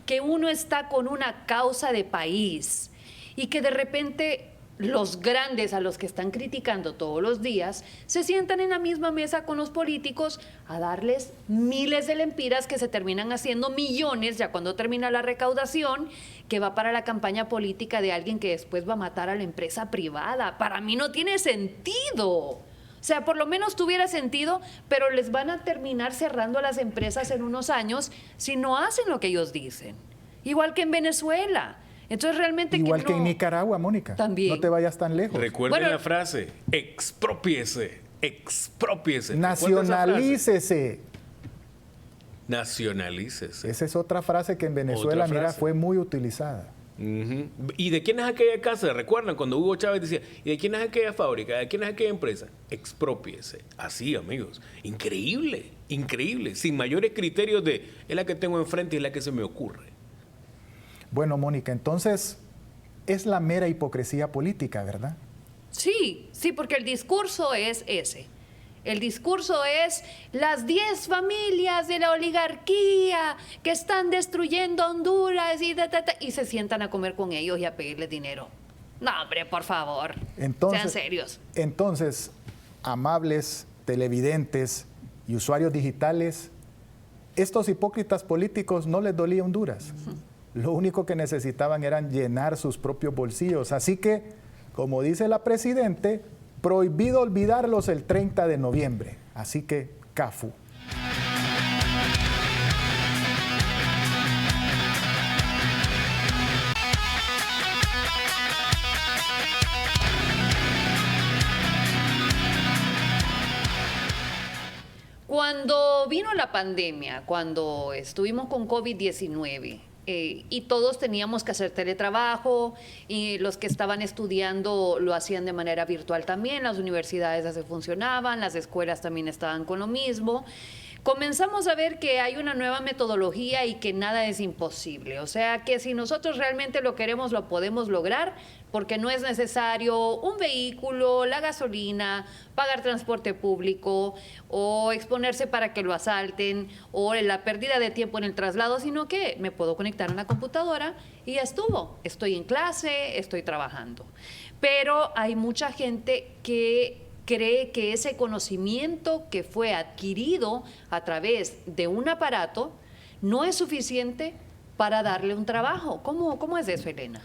que uno está con una causa de país y que de repente los grandes a los que están criticando todos los días se sientan en la misma mesa con los políticos a darles miles de lempiras que se terminan haciendo millones ya cuando termina la recaudación, que va para la campaña política de alguien que después va a matar a la empresa privada. Para mí no tiene sentido. O sea, por lo menos tuviera sentido, pero les van a terminar cerrando las empresas en unos años si no hacen lo que ellos dicen. Igual que en Venezuela. Entonces realmente igual que en Nicaragua, Mónica. También. No te vayas tan lejos. Recuerden la frase, exprópiese, exprópiese. Nacionalícese. Nacionalícese. Esa es otra frase que en Venezuela, mira, fue muy utilizada. ¿Y de quién es aquella casa? ¿Recuerdan cuando Hugo Chávez decía, ¿y de quién es aquella fábrica? ¿De quién es aquella empresa? Exprópiese. Así, amigos. Increíble, increíble. Sin mayores criterios de, es la que tengo enfrente y es la que se me ocurre. Bueno, Mónica, entonces es la mera hipocresía política, ¿verdad? Sí, sí, porque el discurso es ese. El discurso es las 10 familias de la oligarquía que están destruyendo Honduras y se sientan a comer con ellos y a pedirles dinero. No, hombre, por favor, sean serios. Entonces, amables televidentes y usuarios digitales, estos hipócritas políticos no les dolía Honduras. Lo único que necesitaban eran llenar sus propios bolsillos. Así que, como dice la presidente, prohibido olvidarlos el 30 de noviembre. Así que, CAFU. Cuando vino la pandemia, cuando estuvimos con COVID-19, y todos teníamos que hacer teletrabajo, y los que estaban estudiando lo hacían de manera virtual también, las universidades así funcionaban, las escuelas también estaban con lo mismo. Comenzamos a ver que hay una nueva metodología y que nada es imposible. O sea, que si nosotros realmente lo queremos, lo podemos lograr, porque no es necesario un vehículo, la gasolina, pagar transporte público o exponerse para que lo asalten o la pérdida de tiempo en el traslado, sino que me puedo conectar a una computadora y ya estuvo. Estoy en clase, estoy trabajando. Pero hay mucha gente que cree que ese conocimiento que fue adquirido a través de un aparato no es suficiente para darle un trabajo. ¿Cómo es eso, Elena?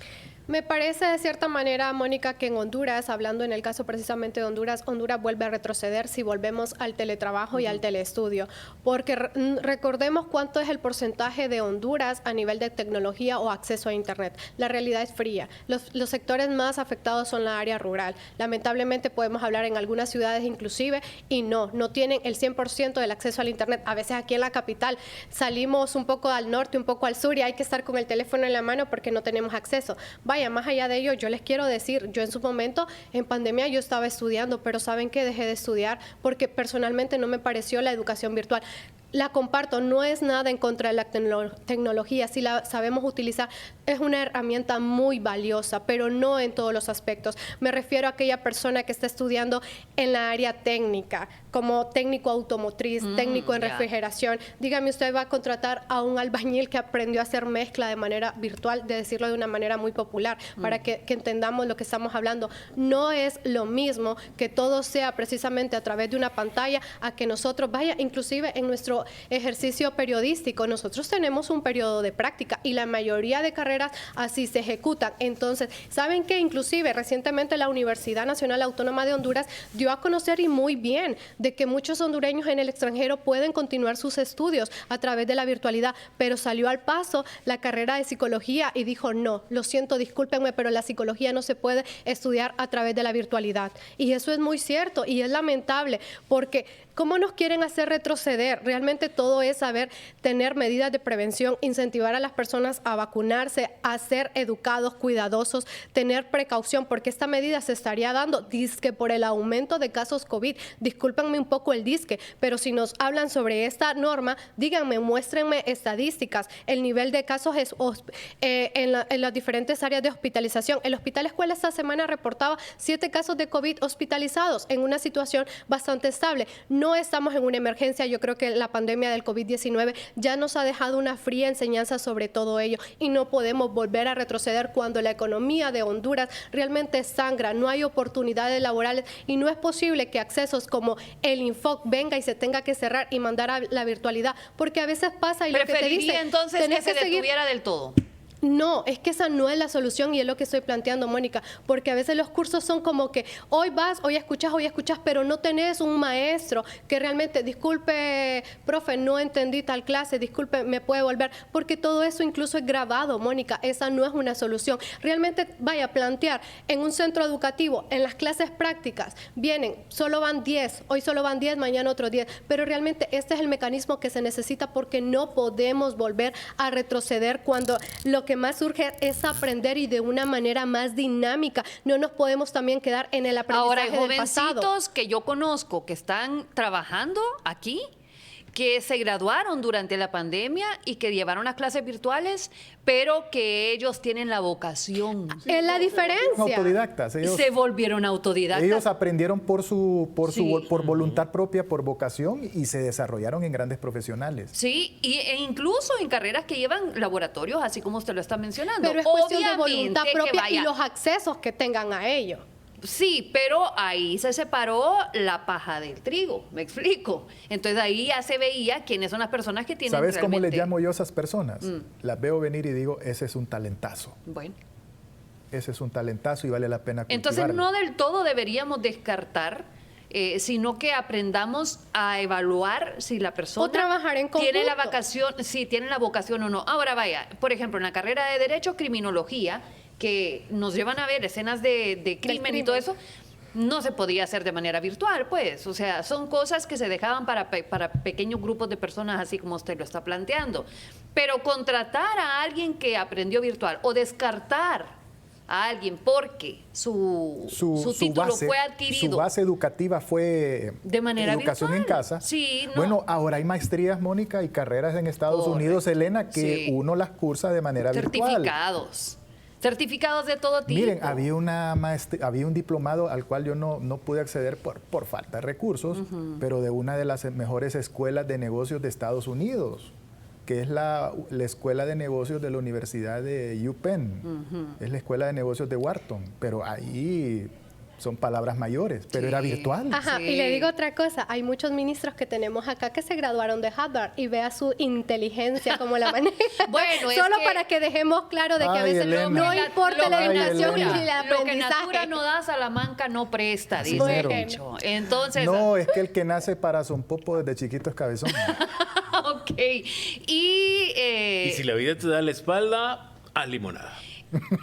Me parece de cierta manera, Mónica, que en Honduras, hablando en el caso precisamente de Honduras, Honduras vuelve a retroceder si volvemos al teletrabajo y al teleestudio, porque recordemos cuánto es el porcentaje de Honduras a nivel de tecnología o acceso a Internet. La realidad es fría. Los sectores más afectados son la área rural. Lamentablemente podemos hablar en algunas ciudades inclusive y no tienen el 100% del acceso al Internet. A veces aquí en la capital salimos un poco al norte, un poco al sur y hay que estar con el teléfono en la mano porque no tenemos acceso. Vaya, más allá de ello, yo les quiero decir, yo en su momento, en pandemia, yo estaba estudiando, pero ¿saben qué? Dejé de estudiar porque personalmente no me pareció la educación virtual. La comparto, no es nada en contra de la tecnología, si la sabemos utilizar, es una herramienta muy valiosa, pero no en todos los aspectos. Me refiero a aquella persona que está estudiando en la área técnica, como técnico automotriz, técnico en refrigeración. Dígame, usted va a contratar a un albañil que aprendió a hacer mezcla de manera virtual, de decirlo de una manera muy popular, para que entendamos lo que estamos hablando. No es lo mismo que todo sea precisamente a través de una pantalla, a que nosotros, vaya, inclusive en nuestro ejercicio periodístico, nosotros tenemos un periodo de práctica y la mayoría de carreras así se ejecutan. Entonces, ¿saben qué? Inclusive recientemente la Universidad Nacional Autónoma de Honduras dio a conocer, y muy bien, de que muchos hondureños en el extranjero pueden continuar sus estudios a través de la virtualidad, pero salió al paso la carrera de psicología y dijo, no, lo siento, discúlpenme, pero la psicología no se puede estudiar a través de la virtualidad. Y eso es muy cierto y es lamentable, porque ¿cómo nos quieren hacer retroceder? Realmente todo es saber tener medidas de prevención, incentivar a las personas a vacunarse, a ser educados, cuidadosos, tener precaución, porque esta medida se estaría dando, dizque por el aumento de casos COVID. Discúlpenme un poco el disque, pero si nos hablan sobre esta norma, díganme, muéstrenme estadísticas, el nivel de casos en las diferentes áreas de hospitalización. El Hospital Escuela esta semana reportaba 7 casos de COVID hospitalizados en una situación bastante estable. No estamos en una emergencia, yo creo que la pandemia del COVID-19 ya nos ha dejado una fría enseñanza sobre todo ello y no podemos volver a retroceder cuando la economía de Honduras realmente sangra, no hay oportunidades laborales y no es posible que accesos como el Infoc venga y se tenga que cerrar y mandar a la virtualidad, porque a veces pasa y lo que te dice, entonces que se detuviera del todo. No, es que esa no es la solución y es lo que estoy planteando, Mónica, porque a veces los cursos son como que hoy vas, hoy escuchas, pero no tenés un maestro que realmente, disculpe, profe, no entendí tal clase, disculpe, me puede volver, porque todo eso incluso es grabado, Mónica, esa no es una solución. Realmente, vaya a plantear en un centro educativo, en las clases prácticas, vienen, solo van 10, hoy solo van 10, mañana otros 10, pero realmente este es el mecanismo que se necesita porque no podemos volver a retroceder cuando lo que más urge es aprender y de una manera más dinámica. No nos podemos también quedar en el aprendizaje del pasado. Ahora, jovencitos que yo conozco que están trabajando aquí, que se graduaron durante la pandemia y que llevaron las clases virtuales, pero que ellos tienen la vocación. Sí, es la diferencia. Autodidactas. Ellos, se volvieron autodidactas. Ellos aprendieron por voluntad propia, por vocación, y se desarrollaron en grandes profesionales. Sí, e incluso en carreras que llevan laboratorios, así como usted lo está mencionando. Pero es cuestión de voluntad propia y los accesos que tengan a ello. Sí, pero ahí se separó la paja del trigo, me explico. Entonces ahí ya se veía quiénes son las personas que tienen ¿Sabes realmente... cómo les llamo yo a esas personas? Las veo venir y digo, ese es un talentazo. Bueno. Ese es un talentazo y vale la pena cultivarlo. Entonces no del todo deberíamos descartar, sino que aprendamos a evaluar si la persona o trabajar en conjunto. Tiene la vacación, si tiene la vocación o no. Ahora vaya, por ejemplo, en la carrera de Derecho, Criminología, que nos llevan a ver escenas de crimen y todo eso, no se podía hacer de manera virtual, pues. O sea, son cosas que se dejaban para pequeños grupos de personas, así como usted lo está planteando. Pero contratar a alguien que aprendió virtual o descartar a alguien porque su título base, fue adquirido. Su base educativa fue de manera educación virtual. En casa. Sí, no. Bueno, ahora hay maestrías, Mónica, y carreras en Estados Unidos, Elena, que uno las cursa de manera virtual. Certificados de todo tipo. Miren, había un diplomado al cual yo no pude acceder por falta de recursos, pero de una de las mejores escuelas de negocios de Estados Unidos, que es la Escuela de Negocios de la Universidad de UPenn, es la Escuela de Negocios de Wharton, pero ahí son palabras mayores, pero era virtual. Ajá, Sí. y le digo otra cosa, hay muchos ministros que tenemos acá que se graduaron de Harvard y vea su inteligencia como la maneja. Bueno, es solo que- para que dejemos claro de que a Ay, veces Elena. no importa la Ay, educación Elena. ni el Lo que aprendizaje. natura no da, Salamanca no presta, dice Bueno. el dicho. Entonces, No, es que el que nace para son popo desde chiquito es cabezón. ok. Y si la vida te da la espalda, haz limonada.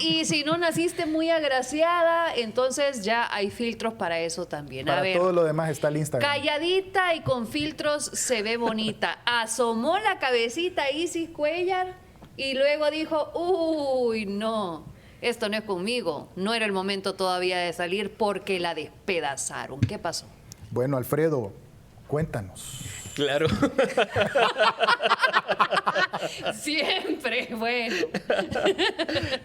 y si no naciste muy agraciada, entonces ya hay filtros para eso también. A Para ver, todo lo demás está el Instagram. calladita y con filtros se ve bonita. Asomó la cabecita Isis Cuellar y luego dijo, uy, no, esto no es conmigo. No era el momento todavía de salir porque la despedazaron. ¿Qué pasó? Bueno, Alfredo, cuéntanos. Claro. Siempre, bueno.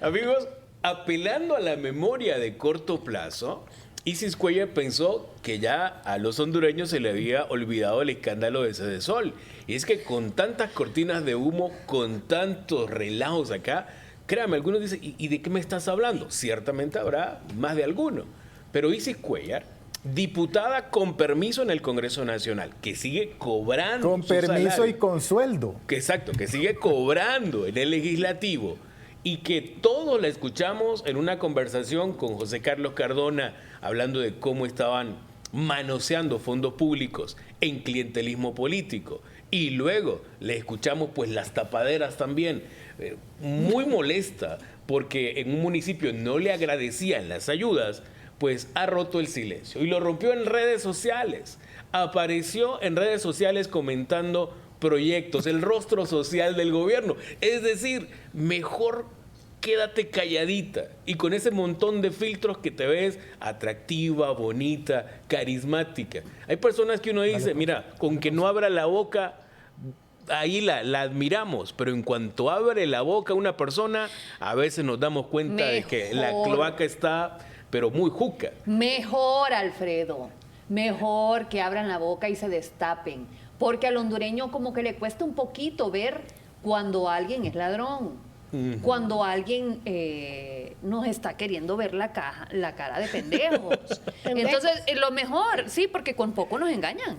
Amigos, apelando a la memoria de corto plazo, Isis Cuellar pensó que ya a los hondureños se le había olvidado el escándalo de Sedesol. Y es que con tantas cortinas de humo, con tantos relajos acá, créame, algunos dicen, ¿y de qué me estás hablando? Ciertamente habrá más de alguno. Pero Isis Cuellar, diputada con permiso en el Congreso Nacional, que sigue cobrando Con su permiso salario. y con sueldo. Exacto, que sigue cobrando en el legislativo y que todos la escuchamos en una conversación con José Carlos Cardona hablando de cómo estaban manoseando fondos públicos en clientelismo político. Y luego le escuchamos pues las tapaderas también, muy molesta porque en un municipio no le agradecían las ayudas, pues ha roto el silencio y lo rompió en redes sociales. Apareció en redes sociales comentando proyectos, el rostro social del gobierno. Es decir, mejor quédate calladita y con ese montón de filtros que te ves atractiva, bonita, carismática. Hay personas que uno dice, mira, con que no abra la boca, ahí la admiramos, pero en cuanto abre la boca una persona, a veces nos damos cuenta de que la Mejor. cloaca está, pero muy juca. Mejor, Alfredo. Mejor que abran la boca y se destapen. Porque al hondureño como que le cuesta un poquito ver cuando alguien es ladrón. Cuando alguien nos está queriendo ver la cara de pendejos. Entonces, lo mejor, sí, porque con poco nos engañan.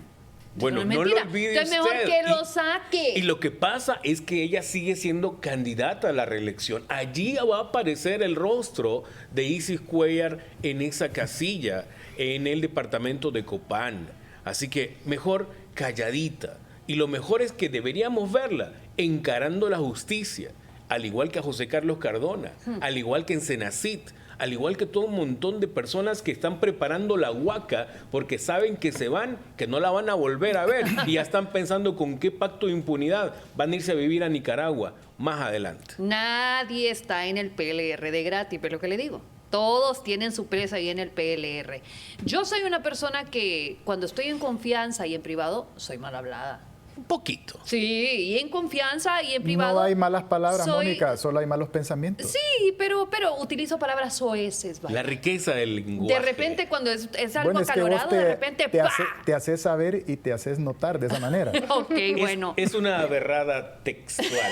Bueno, es no lo mentira. olvide Entonces, mejor usted. que lo saque. Y lo que pasa es que ella sigue siendo candidata a la reelección. Allí va a aparecer el rostro de Isis Cuellar en esa casilla, en el departamento de Copán. Así que mejor calladita. Y lo mejor es que deberíamos verla encarando la justicia, al igual que a José Carlos Cardona, al igual que en Senacit, al igual que todo un montón de personas que están preparando la huaca porque saben que se van, que no la van a volver a ver y ya están pensando con qué pacto de impunidad van a irse a vivir a Nicaragua más adelante. Nadie está en el PLR de gratis, pero lo que le digo. Todos tienen su presa ahí en el PLR. Yo soy una persona que cuando estoy en confianza y en privado, soy mal hablada. Un poquito. Sí, y en confianza y en privado. No hay malas palabras, soy- Mónica, solo hay malos pensamientos. Sí, pero utilizo palabras soeces. vaya. La riqueza del lenguaje. De repente, cuando es algo Bueno, es que vos acalorado, de repente, ¡pah! te haces saber y te haces notar de esa manera. Ok, Es, bueno. es una aberrada textual.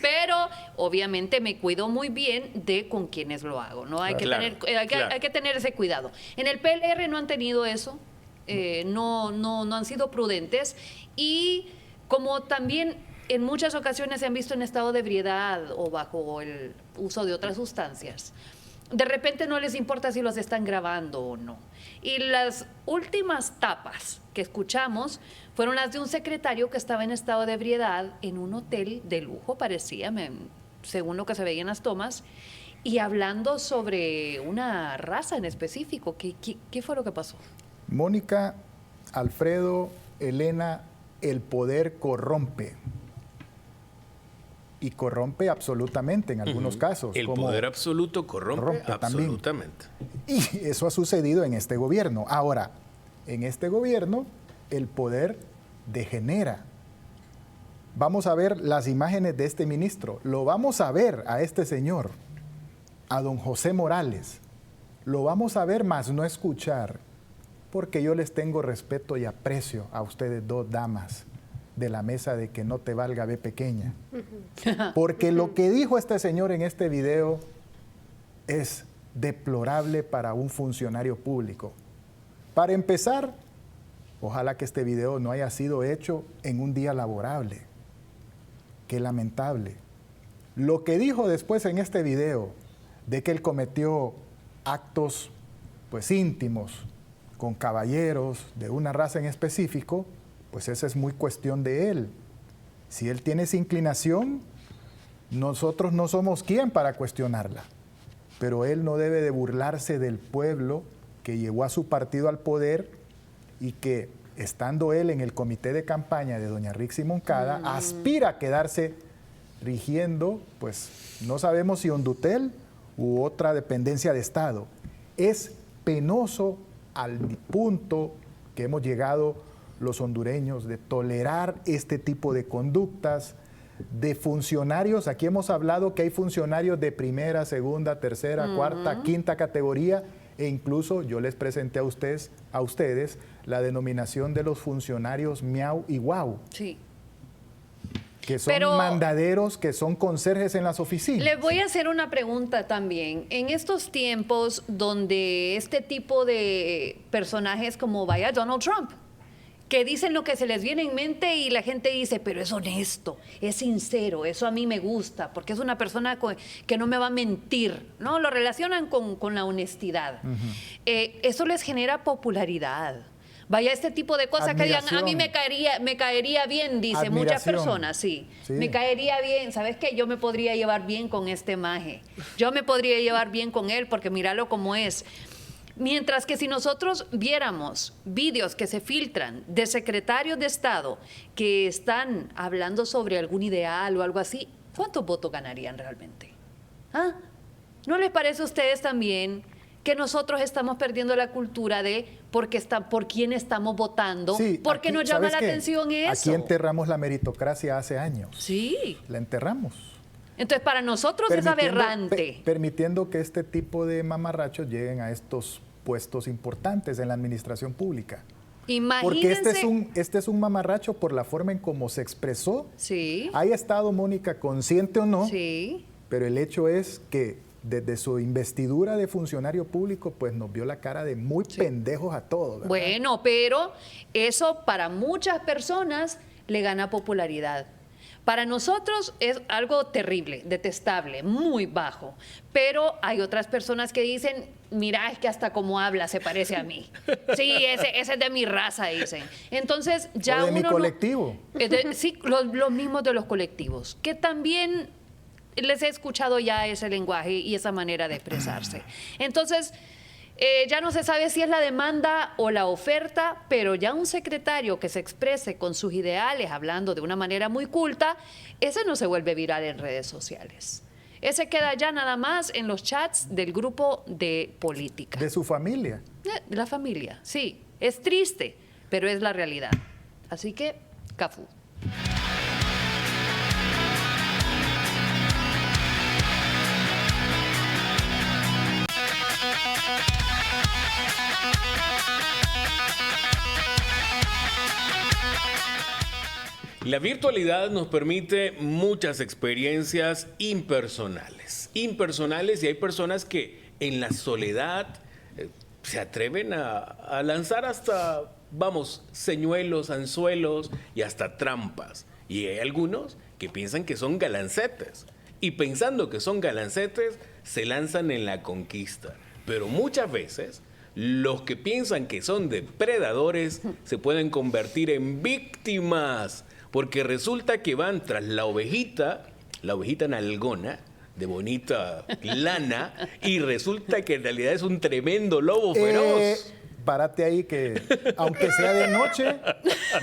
Pero obviamente me cuido muy bien de con quienes lo hago, ¿no? Hay que, Claro, hay que tener ese cuidado. En el PLR no han tenido eso, no han sido prudentes y como también en muchas ocasiones se han visto en estado de ebriedad o bajo el uso de otras sustancias, de repente no les importa si los están grabando o no. Y las últimas tapas que escuchamos fueron las de un secretario que estaba en estado de ebriedad en un hotel de lujo, parecía, según lo que se veía en las tomas, y hablando sobre una raza en específico. ¿Qué fue lo que pasó? Mónica, Alfredo, Elena, el poder corrompe. Y corrompe absolutamente en algunos casos. El como- poder absoluto corrompe también. absolutamente. Y eso ha sucedido en este gobierno. Ahora, en este gobierno, el poder degenera. Vamos a ver las imágenes de este ministro. Lo vamos a ver a este señor, a don José Morales. Lo vamos a ver, más no escuchar, porque yo les tengo respeto y aprecio a ustedes dos damas de la mesa de que no te valga B pequeña. Porque lo que dijo este señor en este video es deplorable para un funcionario público. Para empezar, ojalá que este video no haya sido hecho en un día laborable. Qué lamentable. Lo que dijo después en este video de que él cometió actos pues íntimos con caballeros de una raza en específico, pues esa es muy cuestión de él. Si él tiene esa inclinación, nosotros no somos quien para cuestionarla. Pero él no debe de burlarse del pueblo que llevó a su partido al poder y que, estando él en el comité de campaña de doña Rixi Moncada, aspira a quedarse rigiendo, pues no sabemos si Hondutel u otra dependencia de Estado. Es penoso al punto que hemos llegado los hondureños de tolerar este tipo de conductas de funcionarios. Aquí hemos hablado que hay funcionarios de primera, segunda, tercera, cuarta, quinta categoría, e incluso yo les presenté a ustedes la denominación de los funcionarios miau y guau. Sí. Que son mandaderos, que son conserjes en las oficinas. Les voy a hacer una pregunta también. En estos tiempos donde este tipo de personajes como vaya Donald Trump, que dicen lo que se les viene en mente y la gente dice, pero es honesto, es sincero, eso a mí me gusta, porque es una persona que no me va a mentir, ¿no? Lo relacionan con la honestidad. Eso les genera popularidad. Vaya, este tipo de cosas que digan, a mí me caería bien, dice muchas personas, sí. Me caería bien, ¿sabes qué? Yo me podría llevar bien con este maje. Yo me podría llevar bien con él porque míralo cómo es. Mientras que si nosotros viéramos vídeos que se filtran de secretarios de Estado que están hablando sobre algún ideal o algo así, ¿cuántos votos ganarían realmente? ¿Ah? ¿No les parece a ustedes también que nosotros estamos perdiendo la cultura de por quién estamos votando? Sí, porque aquí, nos llama la ¿qué? atención eso. Aquí enterramos la meritocracia hace años. Sí. La enterramos. Entonces, para nosotros es aberrante. Permitiendo que este tipo de mamarrachos lleguen a estos puestos importantes en la administración pública. Imagínense. Porque este es un mamarracho por la forma en cómo se expresó. Sí. Haya estado Mónica consciente o no, Sí. pero el hecho es que desde su investidura de funcionario público, pues nos vio la cara de muy pendejos a todos, ¿verdad? Bueno, pero eso para muchas personas le gana popularidad. Para nosotros es algo terrible, detestable, muy bajo. Pero hay otras personas que dicen, mira, es que hasta como habla se parece a mí. Sí, ese es de mi raza, dicen. Entonces ya o de mi uno colectivo. Sí, los mismos de los colectivos, que también les he escuchado ya ese lenguaje y esa manera de expresarse. Entonces, ya no se sabe si es la demanda o la oferta, pero ya un secretario que se exprese con sus ideales, hablando de una manera muy culta, ese no se vuelve viral en redes sociales. Ese queda ya nada más en los chats del grupo de política. De su familia. De la familia, sí. Es triste, pero es la realidad. Así que, cafú. La virtualidad nos permite muchas experiencias impersonales. Y hay personas que en la soledad se atreven a lanzar hasta, señuelos, anzuelos y hasta trampas. Y hay algunos que piensan que son galancetes. Y pensando que son galancetes, se lanzan en la conquista. Pero muchas veces, los que piensan que son depredadores se pueden convertir en víctimas. Porque resulta que van tras la ovejita nalgona, de bonita lana, y resulta que en realidad es un tremendo lobo feroz. Párate ahí que, aunque sea de noche,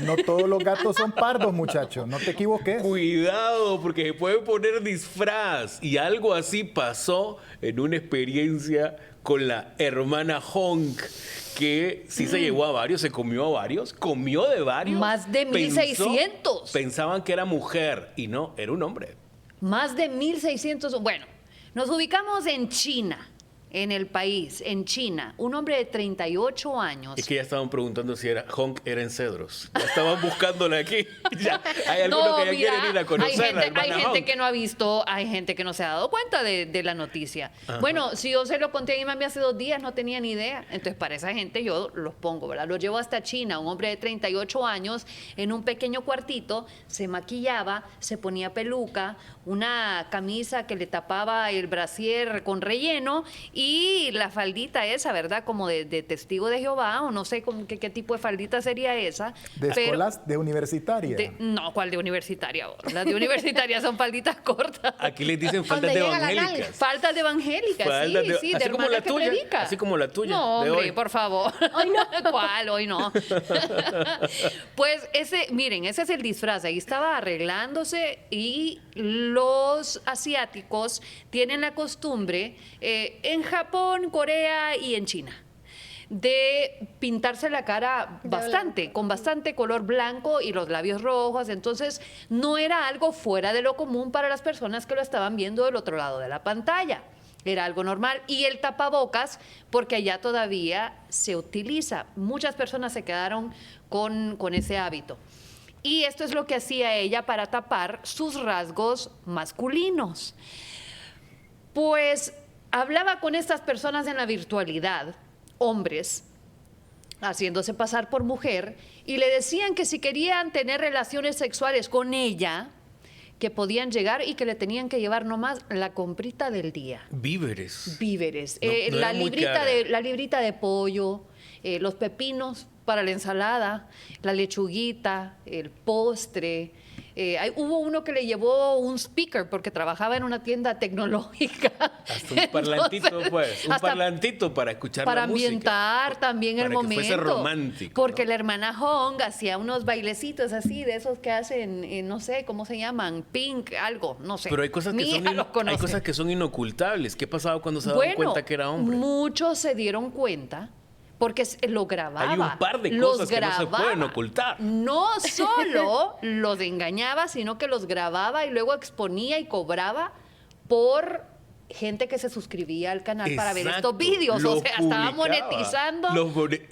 no todos los gatos son pardos, muchachos. No te equivoques. Cuidado, porque se puede poner disfraz. Y algo así pasó en una experiencia con la hermana Honk, que sí se llevó a varios, se comió a varios, comió de varios. Más de 1,600. Pensaban que era mujer y no, era un hombre. Más de 1,600. Bueno, nos ubicamos en China. en el país, en China, un hombre de 38 años. Es que ya estaban preguntando si era Honk era en Cedros. Ya estaban buscándola aquí. Ya, hay algunos que ya quieren ir a conocerla. Hay gente que no ha visto, hay gente que no se ha dado cuenta de la noticia. Ajá. Bueno, si yo se lo conté a mi mami hace 2 días, no tenía ni idea. Entonces, para esa gente yo los pongo, ¿verdad? Lo llevo hasta China, un hombre de 38 años, en un pequeño cuartito, se maquillaba, se ponía peluca, una camisa que le tapaba el brasier con relleno y la faldita esa, ¿verdad? Como de testigo de Jehová, o no sé qué tipo de faldita sería esa. ¿De universitaria? No, ¿cuál de universitaria? Las de universitaria son falditas cortas. Aquí les dicen faldas de evangélicas. Faltas de evangélicas, sí, de hermana que predica. Así como la tuya. No, hombre, hoy. por favor. Hoy no. ¿Cuál? Hoy no. Pues miren, ese es el disfraz. Ahí estaba arreglándose y los asiáticos tienen la costumbre en Japón, Corea y en China de pintarse la cara bastante, con bastante color blanco y los labios rojos. Entonces no era algo fuera de lo común para las personas que lo estaban viendo del otro lado de la pantalla. Era algo normal. Y el tapabocas, porque allá todavía se utiliza. Muchas personas se quedaron con ese hábito. Y esto es lo que hacía ella para tapar sus rasgos masculinos. Pues hablaba con estas personas en la virtualidad, hombres, haciéndose pasar por mujer, y le decían que si querían tener relaciones sexuales con ella, que podían llegar y que le tenían que llevar nomás la comprita del día. Víveres. Víveres. No la librita de pollo, los pepinos para la ensalada, la lechuguita, el postre. Hubo uno que le llevó un speaker porque trabajaba en una tienda tecnológica. Hasta un parlantito, pues. Un parlantito para escuchar la música. Para ambientar también el momento. Para que fuese romántico. Porque la hermana Hong hacía unos bailecitos así, de esos que hacen, no sé, ¿cómo se llaman? Pink, algo, no sé. Pero hay cosas que son inocultables. ¿Qué pasaba cuando se daban cuenta que era hombre? Muchos se dieron cuenta porque lo grababa. Hay un par de cosas que no se pueden ocultar. No solo los engañaba, sino que los grababa y luego exponía y cobraba por gente que se suscribía al canal para ver estos vídeos. O sea, estaba monetizando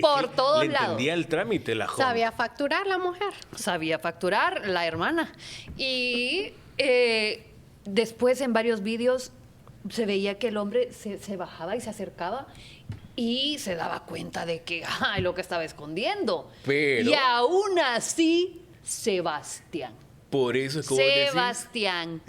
por todos lados. Le entendía el trámite la joven. Sabía facturar la mujer. Sabía facturar la hermana. Y después en varios vídeos se veía que el hombre se bajaba y se acercaba y se daba cuenta de que lo que estaba escondiendo. Pero, y aún así, Sebastián. Por eso es como Sebastián.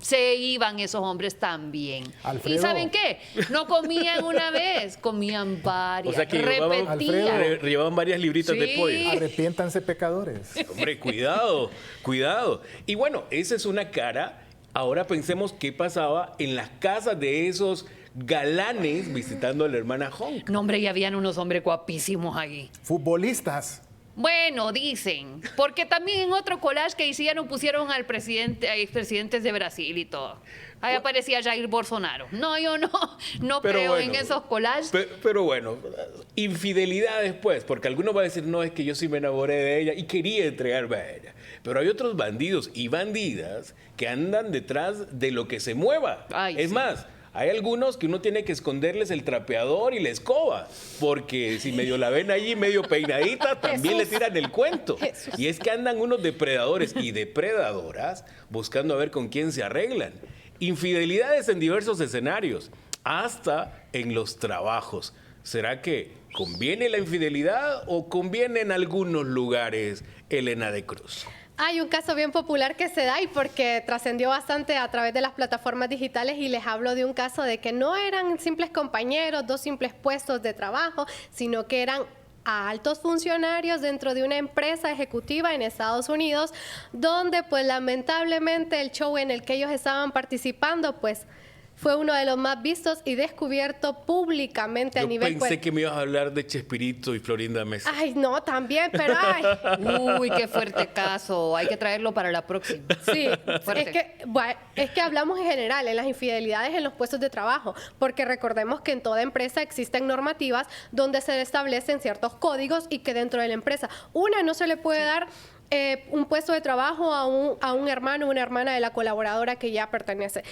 Se iban esos hombres también. Alfredo. ¿Y saben qué? No comían una vez, comían varias. O sea que llevaban varias libritas de pollo. Arrepiéntanse, pecadores. Hombre, cuidado, cuidado. Y bueno, esa es una cara. Ahora pensemos qué pasaba en las casas de esos galanes visitando a la hermana Hong. No, hombre, y habían unos hombres guapísimos ahí. Futbolistas. Bueno, dicen, porque también en otro collage que hicieron pusieron al presidente, a expresidentes de Brasil y todo. Ahí aparecía Jair Bolsonaro. No, yo no creo en esos collages. Pero bueno, infidelidades pues, porque algunos van a decir, no, es que yo sí me enamoré de ella y quería entregarme a ella. Pero hay otros bandidos y bandidas que andan detrás de lo que se mueva. Es más, hay algunos que uno tiene que esconderles el trapeador y la escoba, porque si medio la ven allí medio peinadita, también le tiran el cuento. Y es que andan unos depredadores y depredadoras buscando a ver con quién se arreglan. Infidelidades en diversos escenarios, hasta en los trabajos. ¿Será que conviene la infidelidad o conviene en algunos lugares, Elena de Cruz? Hay un caso bien popular que se da y porque trascendió bastante a través de las plataformas digitales, y les hablo de un caso de que no eran simples compañeros, 2 simples puestos de trabajo, sino que eran a altos funcionarios dentro de una empresa ejecutiva en Estados Unidos, donde pues lamentablemente el show en el que ellos estaban participando pues fue uno de los más vistos y descubierto públicamente a nivel... Yo pensé que me ibas a hablar de Chespirito y Florinda Mesa. Ay, no, también, pero ay. Uy, qué fuerte caso. Hay que traerlo para la próxima. Sí, es que hablamos en general en las infidelidades en los puestos de trabajo, porque recordemos que en toda empresa existen normativas donde se establecen ciertos códigos y que dentro de la empresa no se le puede dar un puesto de trabajo a un hermano o una hermana de la colaboradora que ya pertenece.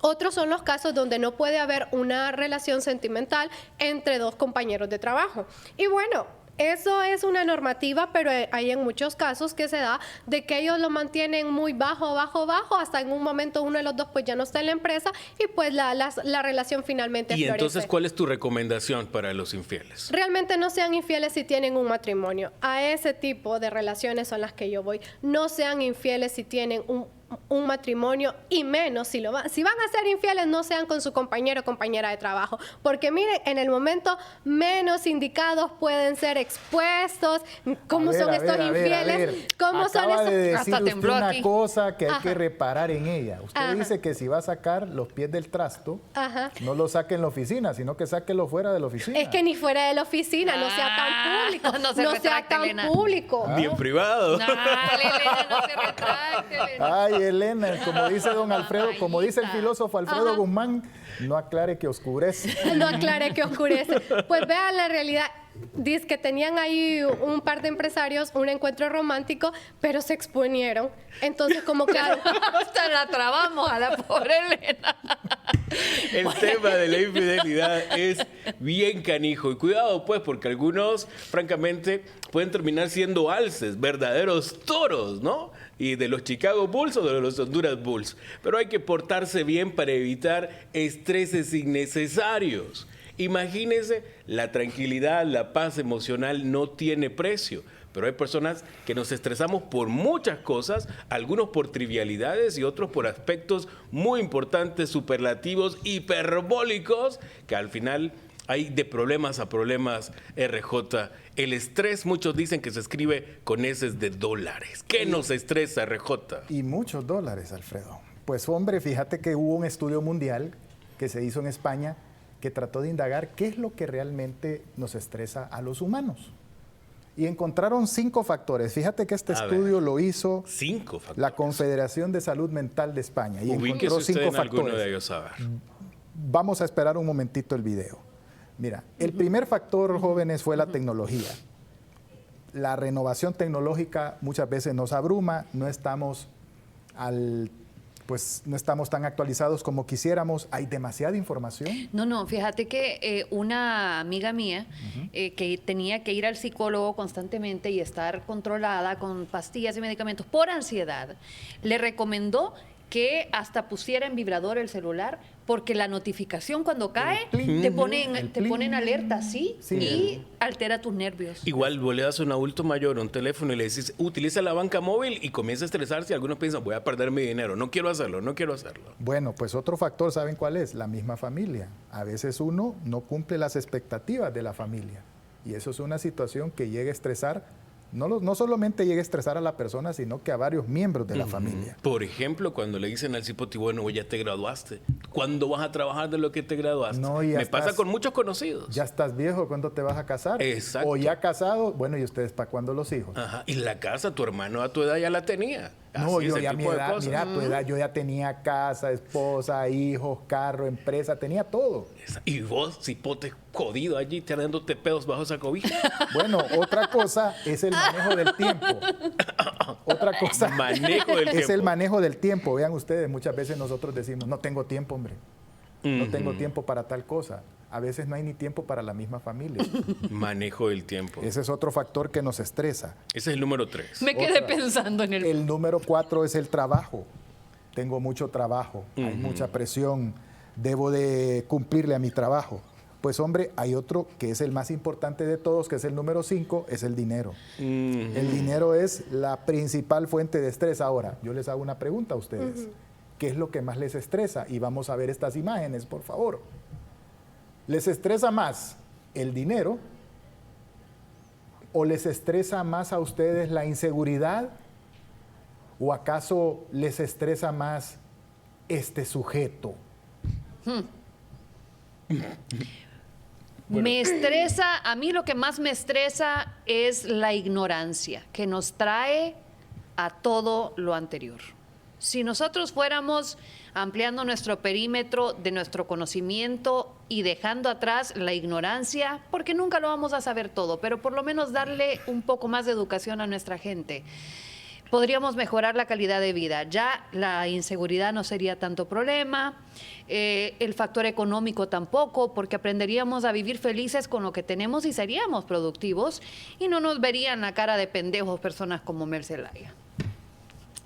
Otros son los casos donde no puede haber una relación sentimental entre dos compañeros de trabajo. Y bueno, eso es una normativa, pero hay en muchos casos que se da de que ellos lo mantienen muy bajo, hasta en un momento uno de los dos pues ya no está en la empresa y pues la relación finalmente Y florece. entonces, ¿cuál es tu recomendación para los infieles? Realmente no sean infieles si tienen un matrimonio. A ese tipo de relaciones son las que yo voy. No sean infieles si tienen un matrimonio, y menos si van a ser infieles, no sean con su compañero o compañera de trabajo, porque miren, en el momento menos indicados pueden ser expuestos. ¿Cómo son estos infieles? ¿Cómo son Acaba de estos? decir Hasta usted tembló una aquí. cosa que hay Ajá. que reparar en ella. Usted Ajá. dice que si va a sacar los pies del trasto, Ajá. no lo saque en la oficina, sino que sáquelo fuera de la oficina. Es que ni fuera de la oficina, no sea tan público, no se sea retracte, tan Elena. público. Ni en privado. Dale, Elena, no se retracte, Elena. Ay, Elena, como dice don Alfredo, como dice el filósofo Alfredo Ajá. Guzmán, no aclare que oscurece. No aclare que oscurece. Pues vean la realidad. Dice que tenían ahí un par de empresarios un encuentro romántico, pero se exponieron. Entonces, como que Hasta la trabamos a la pobre Elena. El tema de la infidelidad es bien canijo. Y cuidado, pues, porque algunos, francamente, pueden terminar siendo alces, verdaderos toros, ¿no? Y de los Chicago Bulls o de los Honduras Bulls. Pero hay que portarse bien para evitar estreses innecesarios. Imagínense, la tranquilidad, la paz emocional no tiene precio. Pero hay personas que nos estresamos por muchas cosas, algunos por trivialidades y otros por aspectos muy importantes, superlativos, hiperbólicos, que al final hay de problemas a problemas, RJ. El estrés, muchos dicen que se escribe con eses de dólares. ¿Qué nos estresa, RJ? Y muchos dólares, Alfredo. Pues hombre, fíjate que hubo un estudio mundial que se hizo en España que trató de indagar qué es lo que realmente nos estresa a los humanos. Y encontraron 5 factores. Fíjate que este A estudio lo hizo 5 factores. la Confederación de Salud Mental de España. Y Ubíquese encontró usted 5 en alguno factores. de ellos, a ver. Vamos a esperar un momentito el video. Mira, el primer factor, jóvenes, fue la tecnología. La renovación tecnológica muchas veces nos abruma, no estamos no estamos tan actualizados como quisiéramos, hay demasiada información. No, fíjate que una amiga mía que tenía que ir al psicólogo constantemente y estar controlada con pastillas y medicamentos por ansiedad, le recomendó que hasta pusiera en vibrador el celular porque la notificación cuando cae te pone en alerta, ¿sí? Sí. Y altera tus nervios. Igual vos le das a un adulto mayor un teléfono y le decís, utiliza la banca móvil y comienza a estresarse y algunos piensan, voy a perder mi dinero, no quiero hacerlo. Bueno, pues otro factor, ¿saben cuál es? La misma familia. A veces uno no cumple las expectativas de la familia y eso es una situación que llega a estresar. No solamente llega a estresar a la persona, sino que a varios miembros de la familia. Por ejemplo, cuando le dicen al cipote, bueno, ya te graduaste, ¿cuándo vas a trabajar de lo que te graduaste? No, ya Me pasa estás- con muchos conocidos. Ya estás viejo, ¿cuándo te vas a casar? Exacto. O ya casado, bueno, ¿y ustedes para cuándo los hijos? Ajá. Y la casa, tu hermano a tu edad ya la tenía. No, Así es yo el ya a mi tipo de edad, cosas. mira, a tu edad, yo ya tenía casa, esposa, hijos, carro, empresa, tenía todo. Y vos, cipote, jodido allí, tirándote pedos bajo esa cobija. Bueno, otra cosa es el manejo del tiempo. Otra cosa Manejo del es tiempo. el manejo del tiempo. Vean ustedes, muchas veces nosotros decimos, no tengo tiempo, hombre. No tengo tiempo para tal cosa. A veces no hay ni tiempo para la misma familia. Manejo del tiempo. Ese es otro factor que nos estresa. Ese es el número 3. Me quedé Otra. pensando en el... El número 4 es el trabajo. Tengo mucho trabajo, hay mucha presión, debo de cumplirle a mi trabajo. Pues hombre, hay otro que es el más importante de todos, que es el número 5, es el dinero. El dinero es la principal fuente de estrés. Ahora, yo les hago una pregunta a ustedes. ¿Qué es lo que más les estresa? Y vamos a ver estas imágenes, por favor. ¿Les estresa más el dinero o les estresa más a ustedes la inseguridad? ¿O acaso les estresa más este sujeto? Me estresa, a mí lo que más me estresa es la ignorancia que nos trae a todo lo anterior. Si nosotros fuéramos ampliando nuestro perímetro de nuestro conocimiento y dejando atrás la ignorancia, porque nunca lo vamos a saber todo, pero por lo menos darle un poco más de educación a nuestra gente. podríamos mejorar la calidad de vida. Ya la inseguridad no sería tanto problema, el factor económico tampoco, porque aprenderíamos a vivir felices con lo que tenemos y seríamos productivos y no nos verían la cara de pendejos personas como Mercelaya.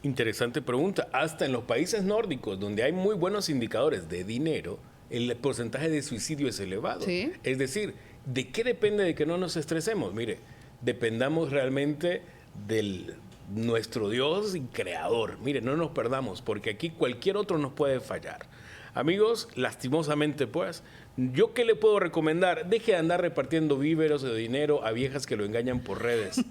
Interesante pregunta. Hasta en los países nórdicos, donde hay muy buenos indicadores de dinero, el porcentaje de suicidio es elevado. ¿Sí? Es decir, ¿de qué depende de que no nos estresemos? Mire, dependamos realmente del nuestro Dios y creador. Mire, no nos perdamos, porque aquí cualquier otro nos puede fallar. Amigos, lastimosamente pues, ¿yo qué le puedo recomendar? Deje de andar repartiendo víveres o dinero a viejas que lo engañan por redes.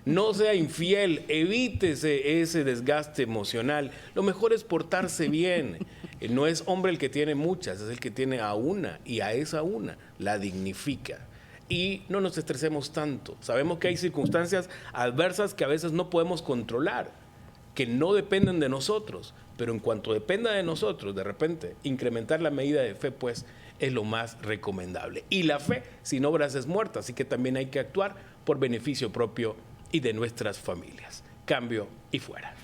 No sea infiel, evítese ese desgaste emocional. Lo mejor es portarse bien. No es hombre el que tiene muchas, es el que tiene a una, y a esa una la dignifica. Y no nos estresemos tanto. Sabemos que hay circunstancias adversas que a veces no podemos controlar, que no dependen de nosotros, pero en cuanto dependa de nosotros, de repente, incrementar la medida de fe, pues, es lo más recomendable. Y la fe sin obras es muerta, así que también hay que actuar por beneficio propio y de nuestras familias. Cambio y fuera.